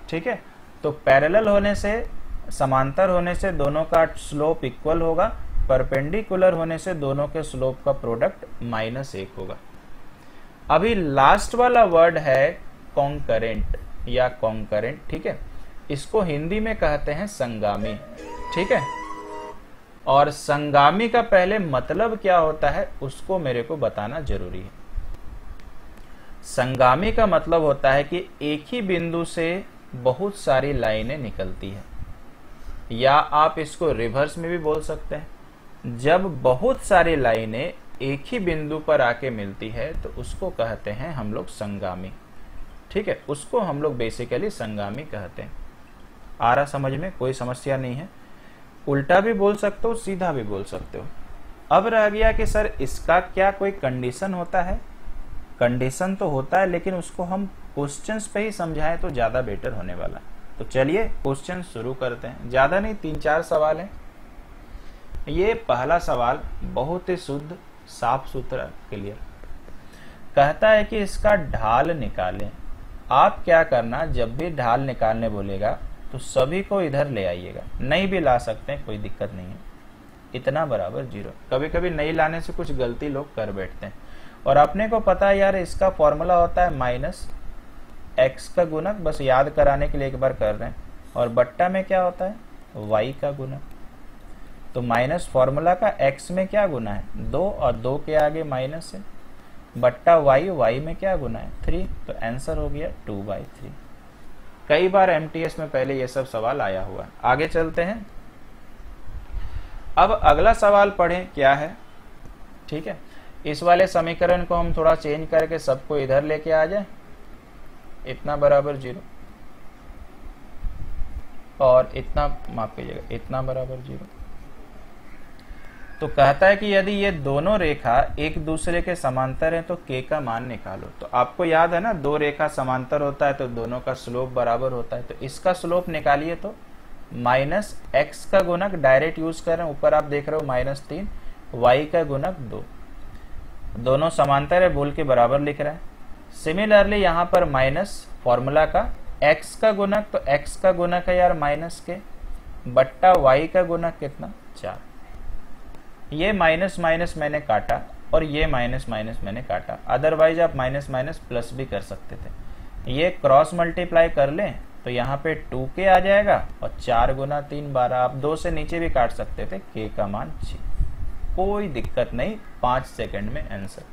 ठीक है। तो पैरेलल होने से, समांतर होने से दोनों का स्लोप इक्वल होगा, परपेंडिकुलर होने से दोनों के स्लोप का प्रोडक्ट -1 होगा। अभी लास्ट वाला वर्ड है कॉन्करेंट या कॉन्करेंट। ठीक है। इसको हिंदी में कहते हैं संगामी। ठीक है। और संगामी का पहले मतलब क्या होता है उसको मेरे को बताना जरूरी है। संगामी का मतलब होता है कि एक ही बिंदु से बहुत सारी लाइनें निकलती है, या आप इसको रिवर्स में भी बोल सकते हैं। जब बहुत सारी लाइनें एक ही बिंदु पर आके मिलती है तो उसको कहते हैं हम लोग संगामी। ठीक है। उसको हम लोग बेसिकली संगामी कहते हैं। आ रहा समझ में? कोई समस्या नहीं है। उल्टा भी बोल सकते हो, सीधा भी बोल सकते हो। अब रह गया कि सर इसका क्या कोई कंडीशन होता है? कंडीशन तो होता है, लेकिन उसको हम क्वेश्चंस पे ही समझाएं तो ज़्यादा बेटर होने वाला है। तो चलिए क्वेश्चन शुरू करते हैं, ज़्यादा नहीं 3-4 सवाल हैं। ये पहला सवाल बहुत ही शुद्ध, साफ सुथरा, क्लियर। कहता है कि इसका ढाल निकालें। आप क्या करना, जब भी ढाल निकालने बोलेगा तो सभी को इधर ले आइएगा, नहीं भी ला सकते हैं, कोई दिक्कत नहीं है। इतना बराबर 0। कभी कभी नहीं लाने से कुछ गलती लोग कर बैठते हैं, और अपने को पता है यार इसका फॉर्मूला होता है माइनस x का गुणक, बस याद कराने के लिए एक बार कर रहे हैं, और बट्टा में क्या होता है y का गुणक। तो माइनस फॉर्मूला का x में क्या गुना है 2, और 2 के आगे माइनस है, बट्टा y में क्या गुना है 3, तो आंसर हो गया 2/3। कई बार एमटीएस में पहले ये सब सवाल आया हुआ है। आगे चलते हैं। अब अगला सवाल पढ़ें क्या है। ठीक है, इस वाले समीकरण को हम थोड़ा चेंज करके सबको इधर लेके आ जाए। इतना बराबर 0 और इतना, माफ कीजिएगा, इतना बराबर 0। तो कहता है कि यदि ये दोनों रेखा एक दूसरे के समांतर हैं तो k का मान निकालो। तो आपको याद है ना, दो रेखा समांतर होता है तो दोनों का स्लोप बराबर होता है। तो इसका स्लोप निकालिए, तो माइनस x का गुणक डायरेक्ट यूज कर रहे हैं, ऊपर आप देख रहे हो -3, y का गुणक 2, दोनों समांतर है, बोल के बराबर लिख रहा है। सिमिलरली यहाँ पर माइनस फॉर्मूला का x का गुणक, तो x का गुणक है यार -k, बट्टा y का गुणक कितना 4। ये माइनस माइनस मैंने काटा और ये माइनस माइनस मैंने काटा, अदरवाइज आप माइनस माइनस प्लस भी कर सकते थे। ये क्रॉस मल्टीप्लाई कर लें तो यहाँ पे 2k आ जाएगा, और 4 गुना 3 12, आप 2 से नीचे भी काट सकते थे, k का मान 6, कोई दिक्कत नहीं। 5 सेकंड में आंसर।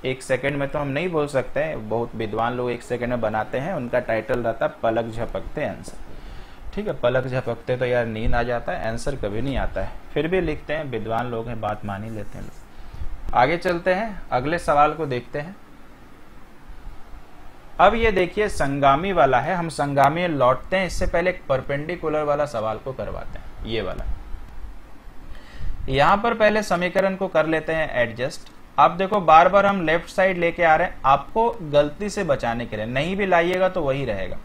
1 सेकंड में तो हम नहीं बोल सकते हैं, बहुत विद्वान लोग 1 सेकंड में बनाते हैं, उनका टाइटल रहता है पलक झपकते आंसर। ठीक है, पलक झपकते तो यार नींद आ जाता है, आंसर कभी नहीं आता है, फिर भी लिखते हैं, विद्वान लोग हैं, बात मान ही लेते हैं लोग। आगे चलते हैं, अगले सवाल को देखते हैं। अब ये देखिए संगामी वाला है, हम संगामी लौटते हैं, इससे पहले एक परपेंडिकुलर वाला सवाल को करवाते हैं, ये वाला। यहां पर पहले समीकरण को कर लेते हैं एडजस्ट। आप देखो बार बार हम लेफ्ट साइड लेके आ रहे हैं, आपको गलती से बचाने के लिए, नहीं भी लाइएगा तो वही रहेगा।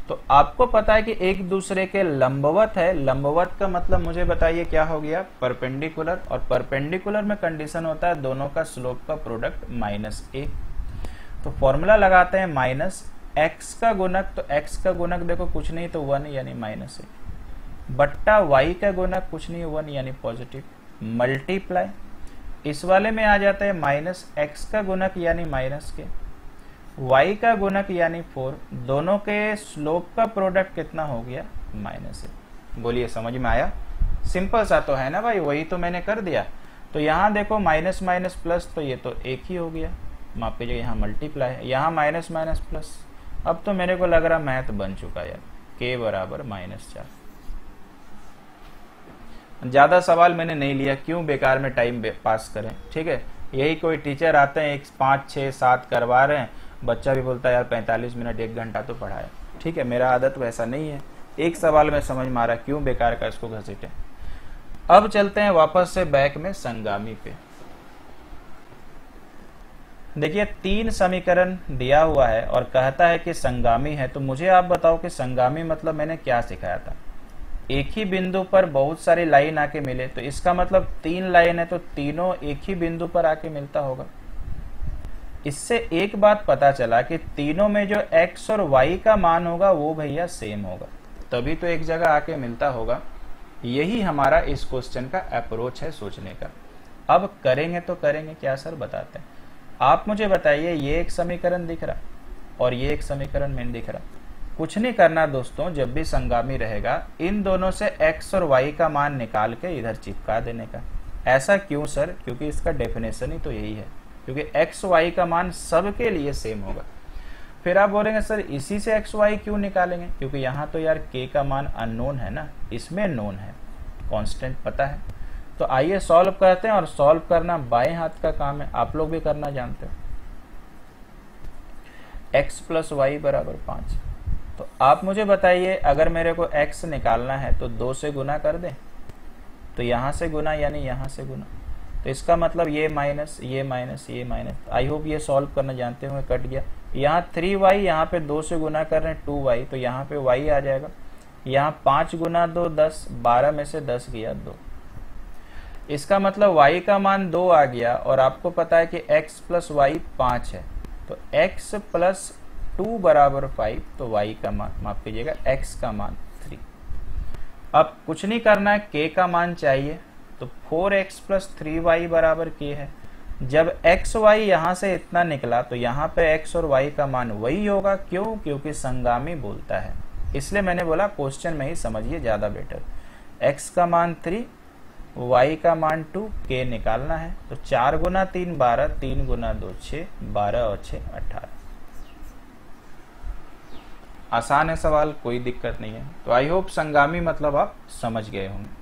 तो आपको पता है कि एक दूसरे के लंबवत है, लंबवत का मतलब मुझे बताइए क्या हो गया, परपेंडिकुलर, और परपेंडिकुलर में कंडीशन होता है दोनों का स्लोप का प्रोडक्ट -a। तो फॉर्मूला लगाते हैं माइनस x का गुणक, तो x का गुणक देखो कुछ नहीं तो 1 यानी -a, बट्टा y का गुणक कुछ नहीं 1 यानी पॉजिटिव, मल्टीप्लाई, इस वाले में आ जाता है माइनस x का गुणक यानी -k, y का गुणक यानी 4, दोनों के स्लोप का प्रोडक्ट कितना हो गया -a। बोलिए समझ में आया? सिंपल सा तो है ना भाई, वही तो मैंने कर दिया। तो यहाँ देखो माइनस माइनस प्लस, तो ये तो एक ही हो गया, माफ कीजिए, यहाँ मल्टीप्लाई है, यहाँ माइनस माइनस प्लस। अब तो मेरे को लग रहा मैथ बन चुका यार, k बराबर -4। ज्यादा सवाल मैंने नहीं लिया, क्यों बेकार में टाइम पास करें। ठीक है, यही कोई टीचर आते हैं 5 6 7 करवा रहे हैं, बच्चा भी बोलता है यार 45 मिनट 1 घंटा तो पढ़ाया। ठीक है, मेरा आदत वैसा नहीं है, एक सवाल में समझ में आ रहा, क्यों बेकार का इसको घसीटे। अब चलते हैं वापस से बैक में संगामी पे। देखिए 3 समीकरण दिया हुआ है और कहता है कि संगामी है। तो मुझे आप बताओ कि संगामी मतलब मैंने क्या सिखाया था। एक ही बिंदु पर बहुत सारी लाइन आके मिले, तो इसका मतलब 3 लाइन है तो तीनों एक ही बिंदु पर आके मिलता होगा। इससे एक बात पता चला कि तीनों में जो x और y का मान होगा वो भैया सेम होगा, तभी तो एक जगह आके मिलता होगा। यही हमारा इस क्वेश्चन का अप्रोच है सोचने का। अब करेंगे तो करेंगे क्या सर, बताते हैं। आप मुझे बताइए, ये एक समीकरण दिख रहा और ये एक समीकरण में दिख रहा। कुछ नहीं करना दोस्तों, जब भी संगामी रहेगा इन दोनों से x और y का मान निकाल के इधर चिपका देने का। ऐसा क्यों सर? क्योंकि इसका डेफिनेशन ही तो यही है, क्योंकि x y का मान सबके लिए सेम होगा। फिर आप बोलेंगे सर इसी से x y क्यों निकालेंगे? क्योंकि यहाँ तो यार k का मान अननोन है ना, इसमें नोन है, कांस्टेंट पता है। तो आइए सॉल्व करते हैं, और सॉल्व करना बाएं हाथ का काम है, आप लोग भी करना जानते हो। x + y = 5। तो आप मुझे बताइए, अगर मेरे को x निकालना है तो 2 से गुना कर दें, तो यहाँ से गुना यानी यहाँ से गुना, तो इसका मतलब ये माइनस ये माइनस ये माइनस। आई होप ये सॉल्व करना जानते होंगे। कट गया। यहाँ 3y, यहाँ पे 2 से गुना कर रहे हैं 2y, तो यहाँ पे y आ जाएगा। यहाँ 5 गुना 2 10, 12 में से 10 गया 2। इसका मतलब y का मान 2 आ गया, और आपको पता है कि x प्लस y 5 है, तो x प्लस 2 बराबर 5, तो y का मान, माफ कीजिएगा, x का मान 3। अब कुछ नहीं करना है, k का मान चाहिए, तो 4x प्लस 3y बराबर k है। जब x y यहाँ से इतना निकला तो यहाँ पे x और y का मान वही होगा। क्यों? क्योंकि संगामी बोलता है, इसलिए मैंने बोला क्वेश्चन में ही समझिए, ज़्यादा बेटर। x का मान 3, y का मान 2, k निकालना है। तो 4 गुना 3 12, 3 गुना 2 6, 12 और 6 18। आसान है सवाल, कोई दिक्कत नहीं है। तो आई होप संगामी मतलब आप समझ गए होंगे।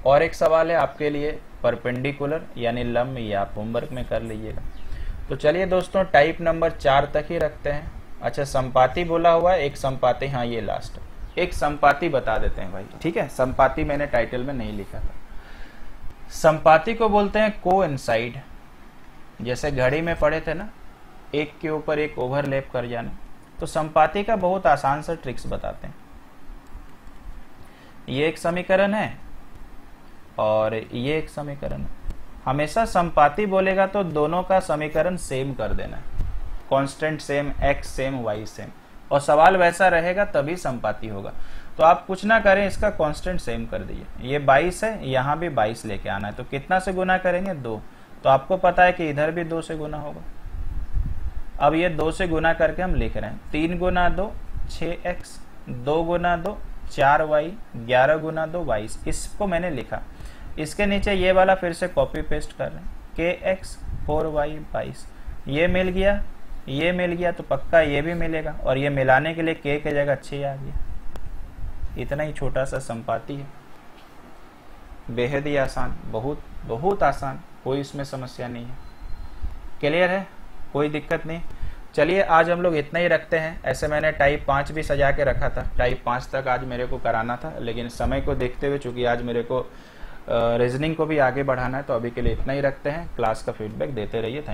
और एक सवाल है आपके लिए परपेंडिकुलर यानी लंब, या आप होमवर्क में कर लीजिएगा। तो चलिए दोस्तों, टाइप नंबर 4 तक ही रखते हैं। अच्छा, संपाति बोला हुआ है, एक संपाति, हाँ ये लास्ट, एक संपाति बता देते हैं भाई, ठीक है। संपाति मैंने टाइटल में नहीं लिखा था। संपाति को बोलते हैं कोइंसाइड। जैसे घड़ी में पढ़े थे ना, एक के ऊपर एक ओवरलैप कर जाना, तो संपाति का बहुत आसान सा ट्रिक्स बताते हैं। ये एक समीकरण है और ये एक समीकरण है। हमेशा संपाति बोलेगा तो दोनों का समीकरण सेम कर देना है, constant same, x same, y same, और सवाल वैसा रहेगा तभी संपाति होगा। तो आप कुछ ना करें, इसका कांस्टेंट सेम कर दीजिए। ये 22 है, यहाँ भी 22 लेके आना है, तो कितना से गुना करेंगे? 2। तो आपको पता है कि इधर भी 2 से गुना होगा। अब ये 2 से गुना करके हम लिख रहे हैं, 3 गुना 2 6x, 2 गुना 2 4y, 11 गुना 2 22। इसको मैंने लिखा। इसके नीचे ये वाला फिर से कॉपी पेस्ट कर रहे हैं, kx 4y 22। ये मिल गया, ये मिल गया, तो पक्का ये भी मिलेगा, और ये मिलाने के लिए k की जगह 6 आ गया। इतना ही छोटा सा संपाति है, बेहद ही आसान, बहुत बहुत आसान, कोई इसमें समस्या नहीं है। क्लियर है? कोई दिक्कत नहीं। चलिए आज हम लोग इतना ही रखते हैं। ऐसे मैंने टाइप 5 भी सजा के रखा था, टाइप 5 तक आज मेरे को कराना था, लेकिन समय को देखते हुए, चूंकि आज मेरे को रीजनिंग को भी आगे बढ़ाना है, तो अभी के लिए इतना ही रखते हैं। क्लास का फीडबैक देते रहिए। थैंक